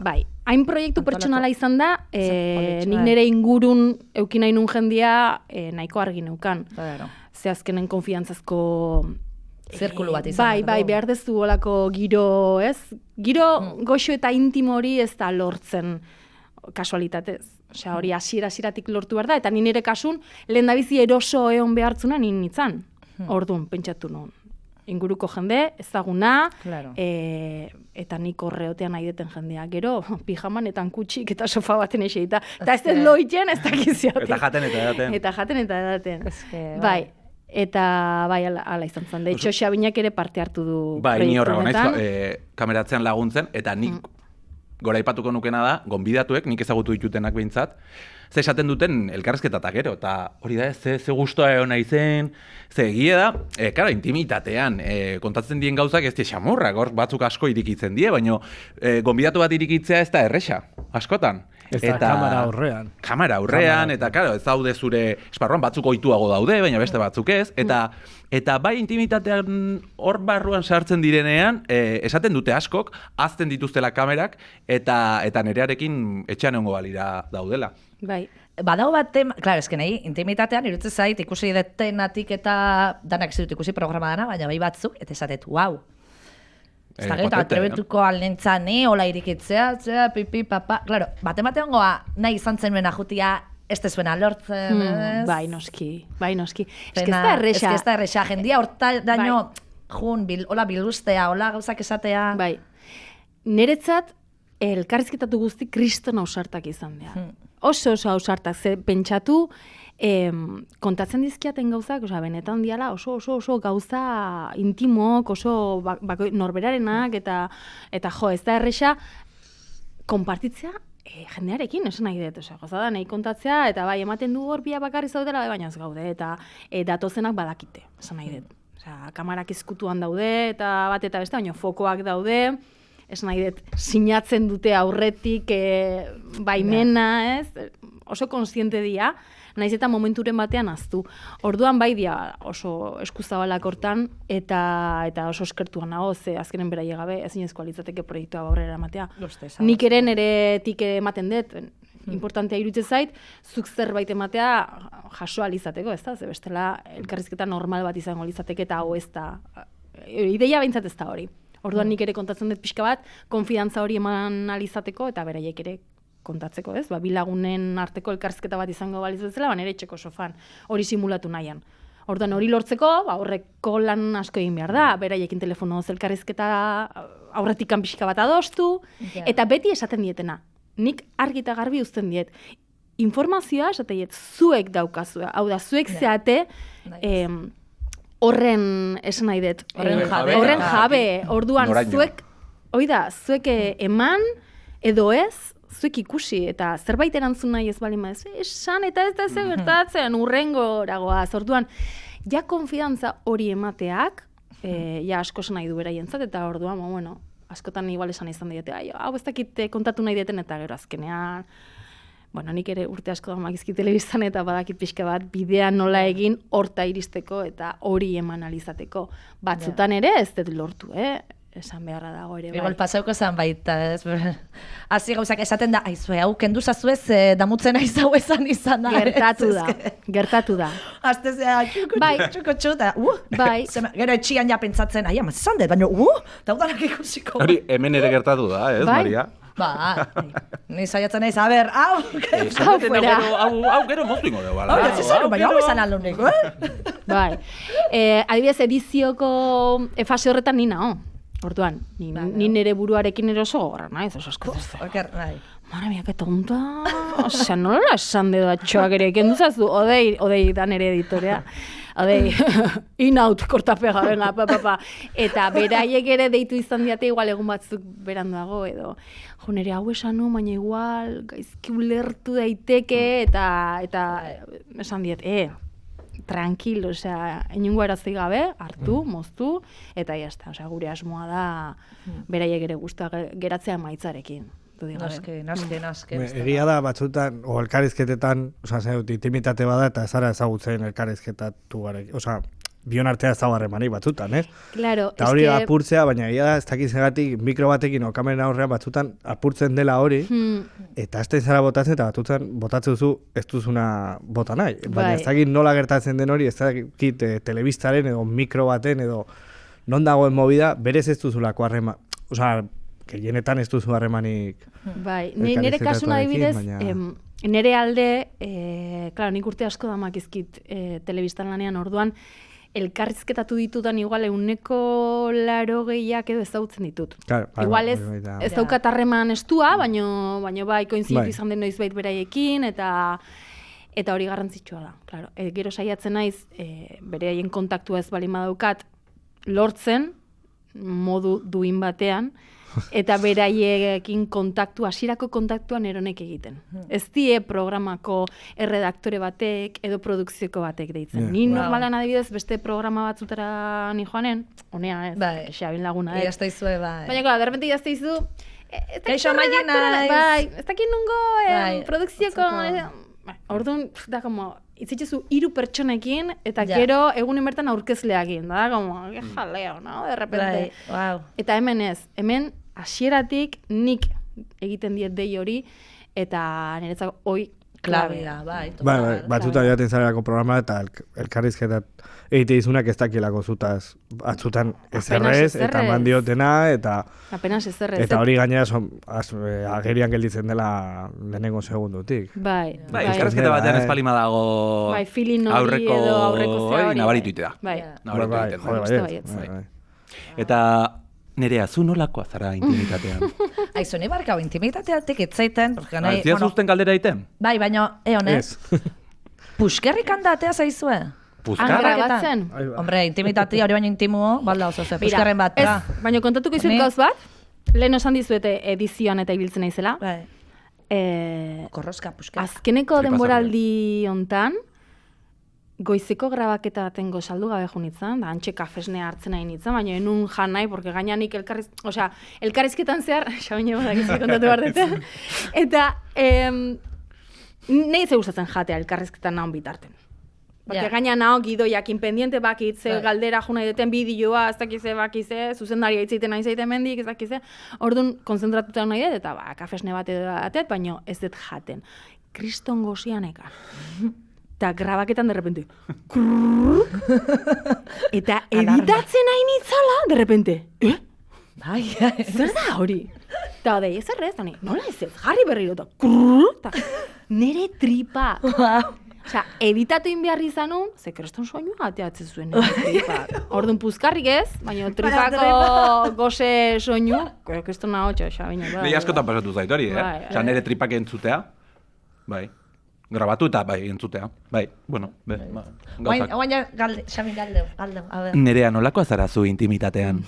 Bai, hain proiektu pertsonala izan da, nik nire ingurun euki nahi nun jendia nahiko argi neukan. Ze azkenen konfiantzazko... zirkulu bat izan. Bai, behar dezu olako giro, ez? Giro goxo eta intimo hori ez da lortzen kasualitatez. Osea, hori hasieratik lortu behar da, eta nire kasun, lehen dabizi eroso egon behartzuna nintzen. Orduan, pentsatu nuen. Inguruko jende, ezaguna, eta nik horreotean nahi deten jendea. Gero, pijamanetan kutsik eta sofa baten eseita. Eta ez loitzen, ez dakiziatik. Eta jaten eta edaten. Eta jaten eta edaten. Bai. Eta bai, ala izan zen. De hecho, Xabinak ere parte hartu du bai, proiektu ni horrego honetan. naiz, kameratzean laguntzen, eta nik goraipatuko nukena da, gonbidatuek, nik ezagutu ditutenak behintzat, ze esaten duten elkarrezketa eta gero, eta hori da, ze gustoa egon nahi zen, ze egia da, karo, intimitatean, kontatzen dien gauzak ez die xamurrak, hor batzuk asko irikitzen die, baina gonbidatu bat irikitzea ez da erresa, askotan. Eta kamera aurrean. Kamera aurrean, eta karo, ez daude zure esparruan batzuk ohituago daude, baina beste batzuk ez, eta bai intimitatean hor barruan sartzen direnean, esaten dute askok, azten dituztela kamerak, eta nerearekin etxean egongo balira daudela. Bai. Badago bat, klaro, esken nahi, intimitatean irutzen zait, ikusi detenatik eta danak ez dut ikusi programa dana, baina bai batzuk, eta esatet, wow. Ez da geta, atrebetuko alentzan, hola irikitzea, pipi, papa, klaro, bate-batean goa, nahi izan zenuen ajutia, ez tezuena lortzen, ez? Bai, noski. Ez que ez da erresa. Ez da erresa, jendia horta daño, jun, hola biluztea, hola gauzak esatea. Bai. Neretzat, elkarrizketatu guzti kriston ausartak izan dira. Oso ausartak, ze pentsatu, kontatzen dizkiaten gauzak, benetan diala oso gauza intimok, oso norberarenak, eta jo, ez da erresa, konpartitzea jendearekin, esan nahi dut, gauza da, nahi kontatzea, eta bai, ematen du hor bia bakarri zaudela, baina ez gaude, eta datozenak badakite, esan nahi dut. Kamarak izkutuan daude, eta bat eta beste, baina fokoak daude, esan nahi dut, sinatzen dute aurretik baimena, ez? Oso konsiente dira, naiz eta momenturen batean aztu. Orduan bai dia oso eskuzabalak hortan, eta oso eskertuan nago, ze azkenen beraie gabe ezinezkoa litzateke proiektua aurrera ematea. Nik ere neretik ematen dut, importantea iruditzen zait, zuk zerbait ematea jasoa izateko, ez da? Ze bestela elkarrizketa normal bat izango litzateke, eta hau ez da. Ideia behintzat ez da hori. Orduan nik ere kontatzen dut pixka bat, konfidantza hori eman alizateko, eta beraiek ere kontatzeko, ez? Bi lagunen arteko elkarrizketa bat izango baliz bezala, nire etxeko sofan, hori simulatu nahian. Orduan hori lortzeko, horreko lan asko egin behar da, beraiekin telefonoz elkarrizketa aurretikan pixka bat adostu, eta beti esaten dietena. Nik argi eta garbi uzten diet. Informazioa esaten diet, zuek daukazue, hau da, zuek zeate, horren, esan nahi dut, horren jabe, orduan zuek, zuek eman edo ez, zuek ikusi, eta zerbait erantzun nahi ez bali ez esan eta ez da zer gertatzen, urrengoragoaz, orduan, ja konfidantza hori emateak, ja asko esan nahi du beraientzat, eta orduan, bueno, askotan igual esan izan diete, hau ez dakit kontatu nahi dieten, eta gero azkenean, bueno, nik ere urte asko da magizki telebistan eta badakit pixka bat bidea nola egin horta iristeko eta hori eman alizateko. Batzutan ere ez dut lortu, esan beharra dago ere bai. Igual pasauko zen baita, ez? Hazi gauzak esaten da, aizue, hau kenduzazuez damutzen aiz hau esan izan da. Gertatu da. Aztezea, txuko, bai. Gero etxian ja pentsatzen, aia, mazizan dut, baina, daudanak ikusiko. Hori, hemen ere gertatu da, ez, Maria? Ba, ni saiatzen naiz, a ber, hau gero moztuingo dugu, ala. Baina hau izan aldunik, Bai, adibidez edizioko fase horretan ni nao. Orduan, ni nire buruarekin ere oso gogorra naiz, oso asko. Mara mia, que tonta. Osea, nola esan dedo atxoak ere, kenduzazu, odei da nire editorea. Odei, in-out, kortapega, venga, pa. Eta beraiek ere deitu izan diate, igual egun batzuk beranduago, edo, jo, nire hau esanu, baina igual, gaizki ulertu daiteke, eta esan diet, tranquil, osea, inungo arazi gabe, hartu, moztu, eta jazta, osea, gure asmoa da, beraiek ere guztua geratzea maitzarekin. Noske. Egia da, batzutan, o elkarrizketetan, osea, intimitate bada, eta zara ezagutzen elkarrizketatu garek, osea, bion artea ez dago harremanik batzutan, ez? Claro, eta hori apurtzea, baina egia da, ez dakizegatik mikro batekin o kamera aurrean batzutan apurtzen dela hori, eta ez zara botatzen, eta batzutan botatzen duzu ez duzuna bota nahi. Baina ez dakit nola gertatzen den hori, ez dakit telebistaren edo mikro baten edo non dagoen movida, berez ez duzulako harreman, osea, gehienetan ez duzu harremanik. Bai, nire kasun adibidez, nire alde, klaro, nik urte asko damakizkit telebistan lanean orduan, elkarrizketatu ditudan igual 180 edo ezagutzen ditut. Claro, igual ez daukat harreman estua, baina bai koinziditu izan den noizbait beraiekin, eta hori garrantzitsua da. Claro, gero saiatzen naiz, beraien kontaktua ez bali madaukat, lortzen, modu duin batean, eta beraiekin hasierako kontaktua neronek egiten. Ez die programako erredaktore batek edo produkzioko batek deitzen. Ni normalan adibidez beste programa batzutara ni joanen, honea ez, Xabin laguna. Iazta izue, bai. Baina, de repente iazta izu, Kaixo Mailena, bai, ez dakit nungo produkzioko, orduan, da, como, itzitzezu 3 pertsonekin, eta gero egunen bertan aurkezleakin, da, como, jaleo, no, de repente. Eta hemen ez, hemen hasieratik nik egiten diet dei hori, eta niretzako hoi klabea, bai. Batzuta joaten zarelako programa eta elkarrizketat egite izunak ez dakielako zutaz. Batzutan ezerrez, eta mandiotena, eta apenas ezerrez. Eta hori gainera agerian gelditzen dela lehenengo segundutik. Bai, elkarrizketa batean ez palima dago aurreko hori nabaritu ite da. Bai. Eta Nerea, zu nolakoa zara intimitatean? Aizu, ni barkau intimitateatik etzaiten. Ez zuzten galdera egiten? Bai, baina, honez. Puskerrik handatea zaizue? Grabatzen? Hombre, intimitatea hori baino intimuo, balda oso ze, puskerren bat. Baina kontatuko izuet gauz bat, lehen osan dizuete edizioan eta ibiltzen naizela. Korroska, puskerra. Azkeneko denboraldi hontan, goizeko grabaketa batengo saldu gabe junitzen, da antxe kafesnea hartzen nahi nintzen, baina enun jan nahi, porque gainean nik elkarrizketan zehar, xabine badak ez kontatu behar dute, eta nahi ze gustatzen jatea elkarrizketan nahon bitarten. Porque gainean naho gidoiakin pendiente bakitze, galdera juna duten bideoa, ez dakize bakize, zuzendaria hitzeiten nahi zaiten mendik, ez dakize, orduan konzentratuta nahi dut, eta kafesne bat edo atet, baina ez dut jaten. Kriston gozianeka. Eta grabaketan derrepente, eta editatzen hain itzala, derrepente, Bai, zer da hori? Eta odei, ez errez, nola ez jarri berriro, eta nere tripa. Osea, editatu behar izanun, ze kreston soinua ateatzen zuen nire tripa. Orduan puzkarrik ez, baina tripako goze soinu, kreston nahotxo, xabina. Nei askotan pasatu zaitu hori, Osea, nire tripak entzutea, bai. Grabatu eta bai, entzutea. Bai, bueno, gauzak. Oaina, Xabin, galdeu, a ver. Nerea, nolakoa zara zu intimitatean?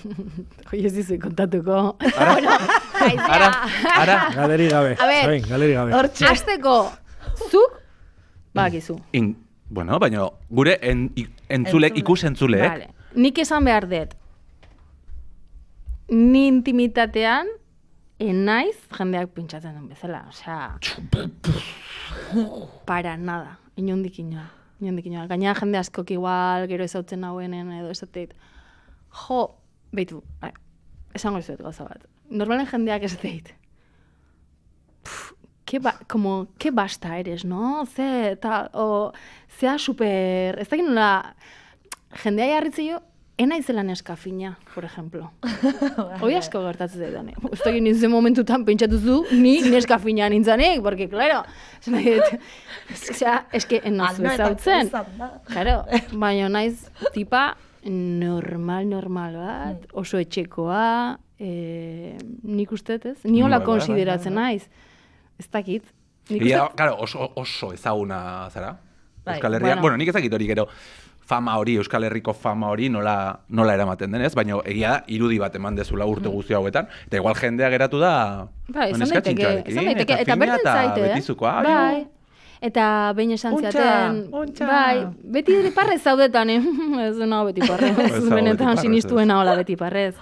Hoi ez dizu kontatuko. Ara? Galeri gabe, Xabin, galeri gabe. Azteko, zuk, bakizu. Bueno, baina gure entzulek, ikus-entzulek. Vale. Nik esan behar dut, ni intimitatean, enaiz jendeak pintxatzen duen bezala. Osea, para nada, inondik inoa. Gaina jende askok igual, gero ezautzen nahuenen edo esatet. Jo, behitu, esango izuet gauza bat. Normalen jendeak ez deit. Ke basta eres, no? Zea super... Ez dakit nola... Jendea jarritzio, enaizela neskafina, por ejemplo. Hoi asko gertatzen zaidan. Ez dakit nintzen momentutan pentsatu zu, ni neskafina nintzanik, porque, claro, eske enozu ezautzen. Claro, baina naiz tipa normal bat, oso etxekoa, nik uste ez? Ni hola konsideratzen naiz. Ez dakit. Claro, oso ezaguna zara. Euskal Herria, bueno, nik ezakit hori gero fama hori, Euskal Herriko fama hori nola eramaten denez, baina egia da, irudi bat eman dezula urte guzti hauetan, eta igual jendea geratu da esan daiteke, eta berdin zaite, bai. Eta behin esan ziaten, bai, beti parrez zaudetan, ez du nago beti parrez, benetan sinistuena hola beti parrez.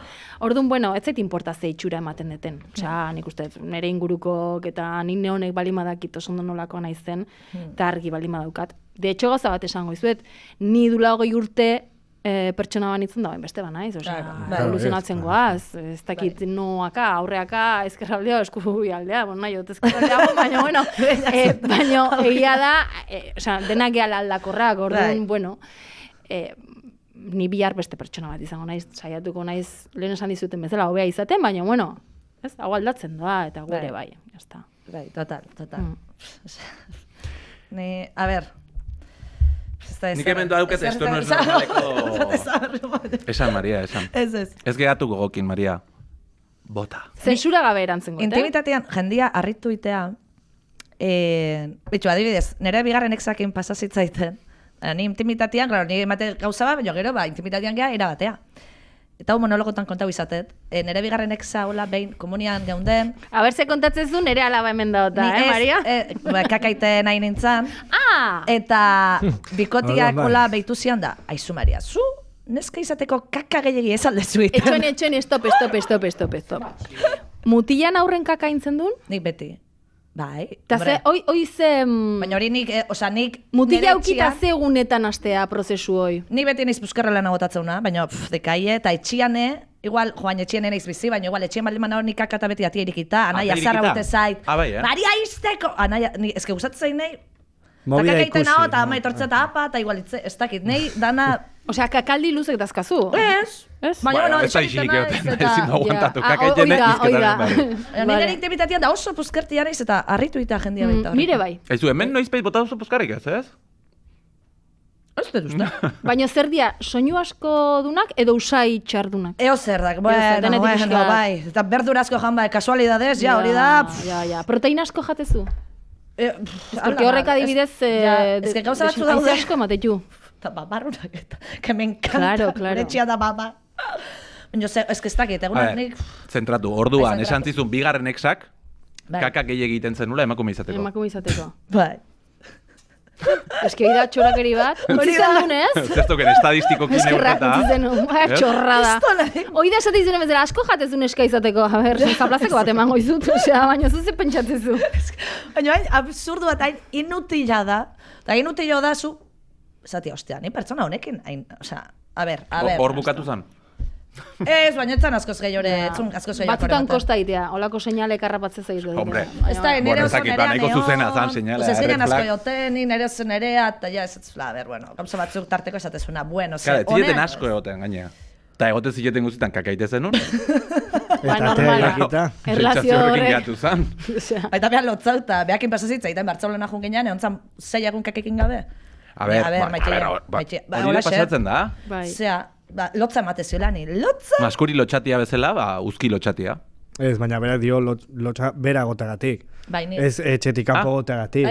Orduan, bueno, ez zait inporta ze itxura ematen deten. Osea, nik uste, nire ingurukok eta nik neonek balimadakit oso ondo nolakoa naizen, eta argi balimadaukat. De hecho, gauza bat esango izuet, ni dula 20 urte pertsona banitzen da, beste ba naiz, osea, evoluzionatzen goaz, ez dakit noaka, aurreaka, ezkerraldea, eskubialdea, nahi dut ezkerraldea, baina, bueno, baina egia da, osea, denak gehala aldakorrak, orduan, bueno, ni bihar beste pertsona bat izango naiz, saiatuko naiz, lehen esan dizuten bezala, hobea izaten, baina, bueno, ez, hau aldatzen doa, eta gure bai, jazta. Bai, total. Ni, a ver, nik hemen dauket esto no es normaleko... Esan, Maria, esan. Ez geratu gogokin, Maria. Bota. Zensura gabe erantzen gote. Intimitatean, jendia harritu itea, bitxu, adibidez, nire bigarren exakin pasazitzaiten, ni intimitatean, claro, ni emate gauza bat, baina gero, intimitatean gea, era batea. Eta hau monologotan kontau izatet, nire bigarren exa hola behin komunian geunden. A ber, ze kontatzen zu nire alaba hemen dauta, Maria? Kakaite nahi nintzen. Eta bikotiak hola behitu zian da, aizu Maria, zu neska izateko kaka gehiagi ez aldezu iten. Etxoen, stop. Mutilan aurren kaka intzen duen? Nik beti. Bai. Ta ze, oi ze... Baina hori nik, nik... Mutila aukita ze egunetan astea prozesu hoi? Ni beti niz buskarrela nagotatzeuna, baina dekaie, eta etxiane, igual, joan etxiane naiz bizi, baina igual etxian baldin hori nik kaka eta beti atia irikita, anaia zarra bote zait. Maria izteko! Anaia, eske gustatzen zain nahi, kaka egiten hau, eta ama etortze eta apa, eta igual, ez dakit, nahi dana... Osea, kakaldi luzek dazkazu? Ez. Bueno, ez da isilik egoten, ezin da aguantatu, kaka egiten izketaren bai. Nire nik tebitatean da oso puzkertia naiz eta harritu eta jendia baita. Mire bai. Aizu, hemen noiz peit bota oso puzkarrik ez? Ez dut uste. Baina zer dia, soinu asko dunak edo usai txardunak? Eo zer dak, bueno, bai. Eta berdurazko jan bai, kasualidadez, ja, hori da... Ja. Proteina asko jatezu? Porque horrek adibidez... Ez que gauza batzu daude. Aize asko matetu. Eta babarrunak eta, que me encanta. Claro. Etxia da baba. Baina, ez que ez dakit, egunak nik... Zentratu, orduan, esan zizun bigarren exak, kakak gehi egiten zenula emakume izateko. Emakume izateko. Bai. Ez que da txorakeri bat. Utsi zen duen ez? Zertoken estadistikoki neurketa. Utsi zen duen, baina txorrada. Oida esate izan bezala, asko jatezun eska izateko. A ber, zaplazeko bat emango izut, baina zuze pentsatzezu. Baina absurdu bat hain inutila da. Eta inutila da zu... Zatia, ostia, ni pertsona honekin, osea, a ber. Hor bukatu zen? Ez, baina etzan askoz gehiore, askoz gehiore. Batzutan kosta itea, holako seinale karrapatzea zaitu. Hombre, ez da, nire oso nerea nahiko zuzena zan seinale. Ez ginen asko joten, nire oso nerea, eta ja, ez a ber, bueno, gauza batzuk tarteko esatezuna, bueno, ze, honean. Zileten asko egoten, gainea. Eta egote zileten guztietan kakaite zenun. Eta normala. Erlazio horrek. Eta behar lotzauta, behakin pasazitza, eta Bartzelona jun ginean, egon zan 6 egun kakekin gabe. A ber, hori da pasatzen da. Zea, lotza emate ziola ni, lotza! Maskuri lotxatia bezala, uzki lotxatia. Ez, baina bera dio lotxa bera gotagatik. Ez etxetik kanpo gotagatik.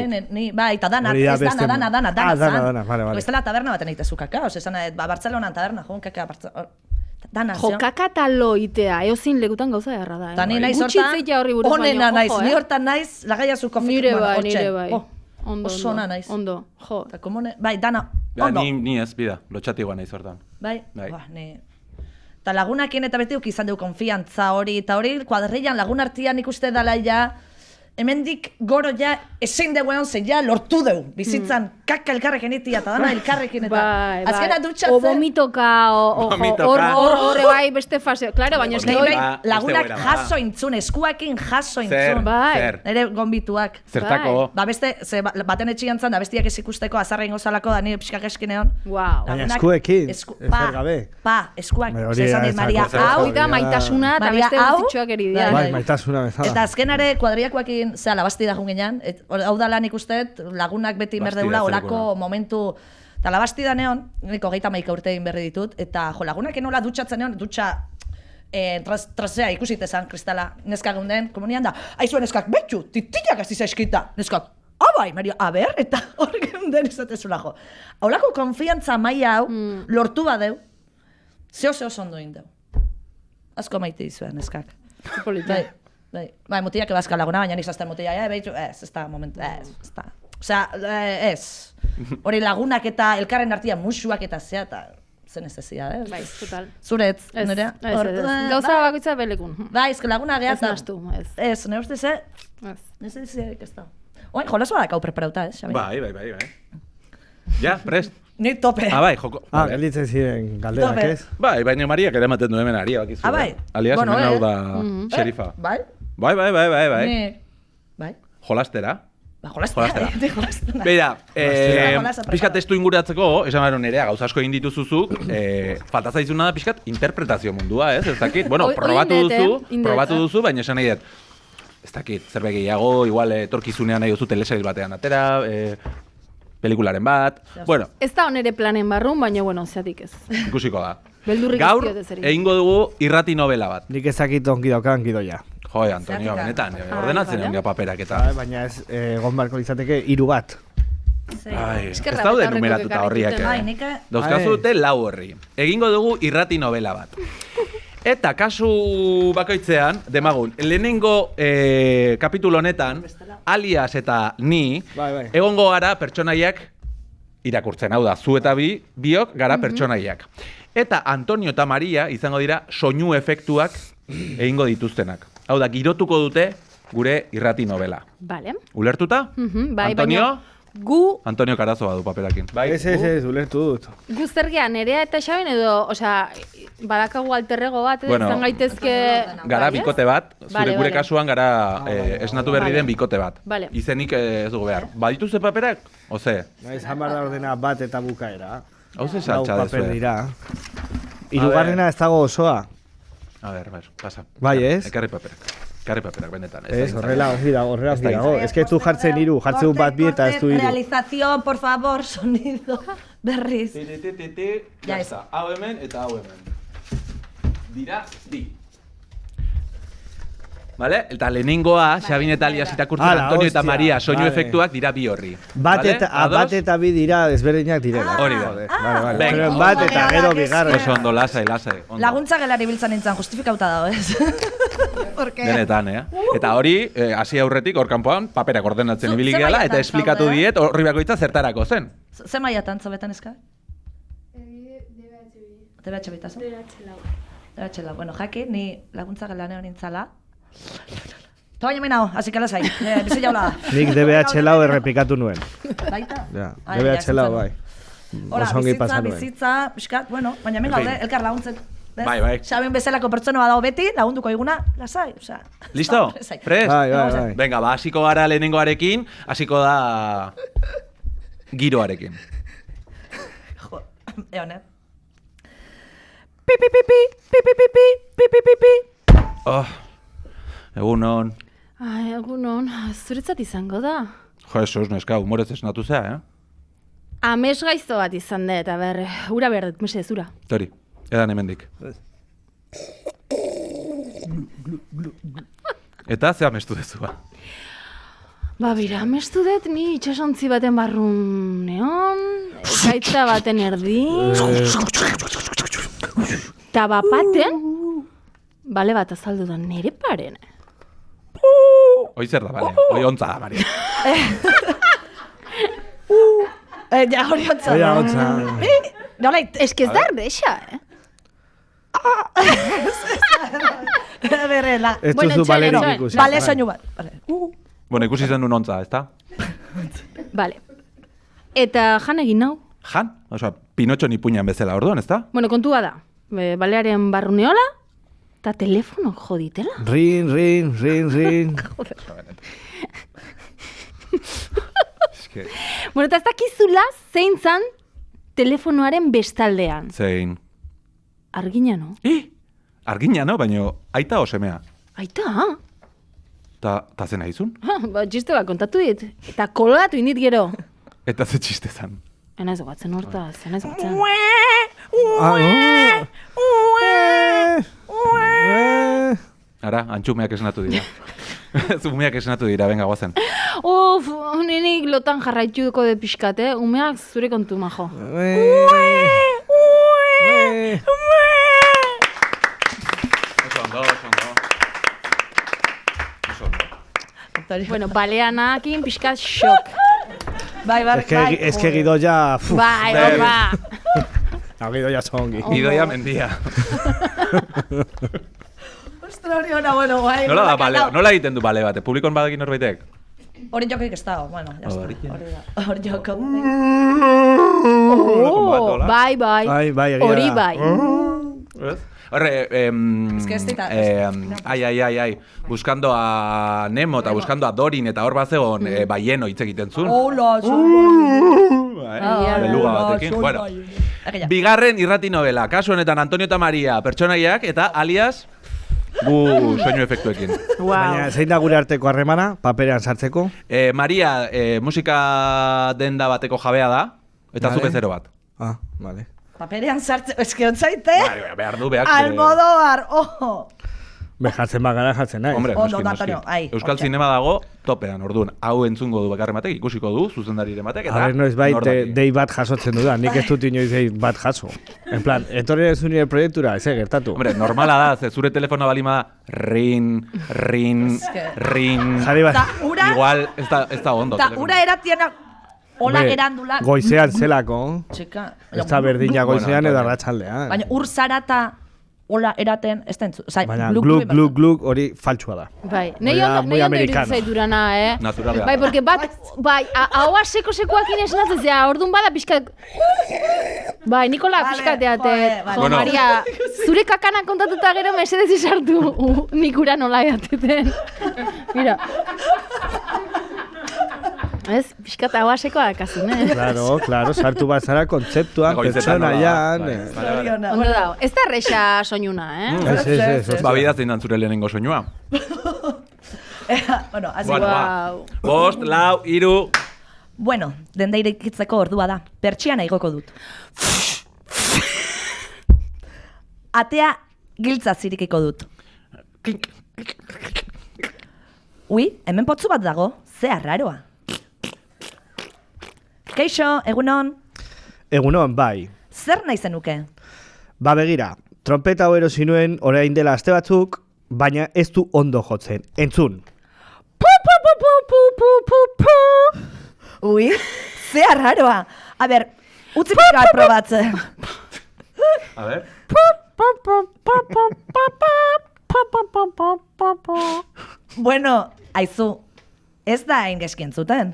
Bai, eta dana zan. Vale. Bestela taberna baten egitezu kaka, esan, Bartzelonan taberna, joan kaka Bartzelona. Jo, kaka eta lo itea, eozin lekutan gauza erra da. Eta ni naiz hortan, onena naiz, ni hortan naiz, lagaiazu kofik. Nire bai. Oso ona naiz. Ondo, jo. Bai, dana, ondo. Ni ez, bida, lotxati guan naiz hortan. Bai, ni... Eta lagunakien eta beti izan dugu konfiantza hori, eta hori kuadrillan lagun artian ikuste dala ja, hemendik goro ja ezin dugu egon ze ja lortu dugu. Bizitzan kaka elkarrekin itia eta dana elkarrekin eta azkena dutxatzen. O vomitoka, horre bai beste fase. Claro, baina ez bai lagunak jaso intzun, eskuakin jaso intzun. Zer? Nere gonbituak. Zertako? Ba beste, baten etxian zan, da bestiak ez ikusteko azarra ingo zalako, da nire pixkak eskin egon. Baina eskuekin, ezer gabe. Eskuak. Zesan dit, Maria, hau da maitasuna eta beste guztitxoak eridia. Bai, maitasuna bezala. Eta azkenare kuadriakoakin zea, labasti da jungenean, hau da lan ikusteet, lagunak beti merdeula, olako momentu, eta labasti da neon, niko 30 urte egin berri ditut, eta jo, lagunak enola dutxatzen neon, dutxa trasea ikusitezan, kristala, neska gunden, komunian da, aizuen neskak, betxu, titiak ez dizaizkita, neskak, abai, Mario, a ber, eta hor gunden izatezula jo. Haulako konfiantza maila hau, lortu badeu, zeo ondo indeu. Asko maite izuen, neskak. Bai, mutiak ebazka laguna, baina nik zazten mutia, ez da momentu, ez da. Osea, ez. Hori lagunak eta elkarren artia musuak eta zea, eta zen ez ezia, Bai, total. Zuretz, nerea? Gauza bakoitza belekun. Bai, ezke laguna gehiatzen. Ez nastu, ez. Ez, nire ustez, ez ez da. Oain, jolazu badakau preparauta, Xabi? Bai. Ja, prest. Ni tope. Bai, joko. Gelditzen ziren galderak, ez? Bai, baina Mariak ere ematen du hemen ari, bakizu. Bai. Alias, hemen hau da xerifa. Bai. Bai. Bai. Jolastera. Jolastera. Beira, pixkat testu inguratzeko, esan baro nerea, gauza asko egin dituzuzu, falta zaizuna da pixkat interpretazio mundua, ez? Ez dakit, bueno, probatu duzu, baina esan nahi dut. Ez dakit, zerbait gehiago, igual etorkizunean nahi duzu telesail batean atera, pelikularen bat, bueno. Ez da onere planen barrun, baina, bueno, zeatik ez. Ikusiko da. Beldurrik gaur, egingo dugu irrati novela bat. Nik ezakit ongi daukan gidoia. Jode, Antonio, benetan, ordenatzen ongi paperak eta... Baina ez, egon barko izateke 3 bat. Ez daude numeratuta horriak. Dauzkazu dute 4 horri. Egingo dugu irrati novela bat. Eta kasu bakoitzean, demagun, lehenengo kapitulo honetan, Alias eta ni, egongo gara pertsonaiak irakurtzen, hau da, zu eta biok gara pertsonaiak. Eta Antonio eta Maria izango dira soinu efektuak egingo dituztenak. Hau da, girotuko dute gure irrati novela. Vale. Ulertuta? Bai, Antonio? Gu... Antonio Carazo badu paperakin. Ez, ulertu dut. Gu zer gehan, Nerea eta Xaben edo, osea, badakagu alterrego bat, Bueno, izan gaitezke... Gara bikote bat, zure gure Vale. kasuan gara esnatu berri den bikote bat. Vale. Izenik ez dugu behar. Badituzte paperak? Oze? Izan behar da ordena bat eta bukaera. Hau ze Lau saltza paper dezu. dira. Hirugarrena ez dago osoa. A ber, pasa. Bai, ez? Ekarri paperak. Ekarri paperak, benetan. Ez, horrela horrela Ez da dago. Ez que zu jartzen hiru, jartzen du bat bi eta ez du hiru. Realización, por favor, sonido. Berriz. Ya está. Hau hemen eta hau hemen. Dira, bi. Vale? Eta lehenengoa, Xabin eta Alias irakurtzen Hala, Antonio eta hostia, Maria soinu vale. efektuak dira bi horri. Bat Vale? Ados? eta bi dira desberdinak direla. Hori da. Vale. Venga. Pero bat eta gero bigarren. Oso ondo, lasai. Ondo. Laguntza gelari biltzen nintzen, justifikauta dago, ez? Porque... Denetan, Eta hori, hasi aurretik, hor kanpoan, paperak ordenatzen Zu- ibilik ze gehala, mailatan eta esplikatu zaude? diet horri bakoitza zertarako zen. Ze mailatan zobetan eska? DBH bitazo? DBH lau. Bueno, jaki, ni laguntza gelanean nintzala. Toa baina menao, así que lasai. Bizi jaula da. Nik DBH lau errepikatu nuen. Baita? Ja, Ai, DBH lau bai. Hora, Oso ongi pasa nuen. bizitza, pixkat, bueno, baina hemen gaude, elkar laguntzen. bez? Bai. Xaben bezalako pertsonoa dago beti, lagunduko iguna, lasai, osea. Listo? Lasai. Prest? Bai. Venga, hasiko gara lehenengoarekin, hasiko da giroarekin. Jo, egon, Pi, pi, pi, pi, pi, pi, pi, pi, pi, pi, pi, pi. Oh, egunon. Ai, egunon, zuretzat izango da. Jesus, neska, humorez esnatu zea, Ames gaizto bat izan da, eta ber, ura behar dut, mesedez, ura. Tori, edan hemendik. Eta ze amestu dezua. Ba, bira, amestu dut ni itxasontzi baten barrun neon, gaitza baten erdi, eta bapaten, bale bat azaldu da nire paren. Hoi zer da, bale, hoi ontza da, Maria. Ja, hori ontza. Oia, ontza. Nolait, Ez que ez da erdexa, berrela. Ez Bueno, duzu balerik txale, ikusi. Bale, soinu bat. Vale. Bueno, ikusi zen nun ontza, ezta? Bale. Eta jan egin nau. Jan? Osa, Pinotxo ni puñan bezala orduan, ezta? Bueno, kontua da, balearen barruneola, eta telefono joditela. Rin. Eske, Bueno, eta ez dakizula zein zan telefonoaren bestaldean. zein. Argina, no? Argina, no? Baina aita o semea. Aita, Ta zen aizun? ba, txiste bat kontatu dit. Eta kolatu indit gero. Eta ze txiste zan. Enaiz gogatzen hortaz, enaiz gogatzen. Ara, antxumeak esnatu dira. Umeak esnatu dira, venga, guazen. Uf, nenik lotan jarraituko de pixkat, umeak zure kontu, majo. Oso ondo. Bueno, baleanakin pixkat shock. Bai, bai, Ez que gidoia... Bai, Bai. opa. Gidoia zongi. Idoia mendia. Ostra, hori ona, bueno, guai. Nola da bale, nola egiten du bale bat? Publikon badakin norbaitek? Hori jokoik ez dago, bueno, ya Hori. está. Hori da. Hori joko. Oh, bai, bai. Bai, egia Hori da. bai. Horre, Es que ez dita, ai, buscando a Nemo eta buscando a Dorin eta hor bazegon baieno hitz egiten zuen. Hola, Beluga batekin. Bueno, bigarren irrati novela, kasu honetan Antonio eta Maria pertsonaiak eta Alias gu soinu efektuekin. Baina zein da gure arteko harremana, paperean sartzeko? Maria musika denda bateko jabea da, eta Vale. zuke zero bat. Ah, vale. Paperean sartze, eske ontzaite? Behar du, behar. Almodóvar, ojo. Jartzen bagara jartzen naiz. Hombre, Ondo, noski, Antonio, noski. ai, Euskal hortxe. zinema dago topean, orduan. Hau entzungo du bakarren batek, ikusiko du, zuzendariren batek, eta... A ver, noiz bai, nor daki. dei bat jasotzen dudan, nik ez dut inoiz dei bat jaso. En plan, etorri ez nire proiektura, ez gertatu. Hombre, normala da, ze zure telefono balima rin, Jarri bat, Ta ura, igual ez da ondo. ta telefono. ura eratiena hola hombre, erandula. goizean zelako, Txika. ez da berdina goizean Bueno, edo Antonio. arratsaldean. Baina ur zarata hola eraten, ez da entzu. Osea, Baina gluk, gluk hori faltsua da. Bai, Hori da, muy ondo americano. iruditzen zaiturana, Naturalea. Bai, porque bai, ahoa sekoakin esnatzen zea, orduan bada pixkat... Bai, Nikola Vale, pixkateate. joder, vale. Jo, Bueno. Maria, zure kakana kontatuta gero mesedez izartu nik ura nola eateten. Mira. Ez, pixkat ahoa sekoa dakazun, Claro, sartu bat zara kontzeptuan, Goizetan nola, pertsonaian. bai. Ondo dago. Ez da erresa soinuna, Ez. Ba, bidatzen dan zure lehenengo soinua. Bueno, así Bueno, Wow. ba. Bost, lau, hiru... Bueno, denda irekitzeko ordua da. Pertsiana igoko dut. Atea giltza zirikiko dut. Ui, hemen potzu bat dago, ze arraroa. Keixo, egunon, Egunon, bai. zer nahi zenuke? Ba begira, trompeta hau erosi nuen orain dela aste batzuk, baina ez du ondo jotzen. Entzun. Ui, ze arraroa. A ber, utzi pixka probatzen. A ver... Bueno, aizu, ez da hain geski entzuten.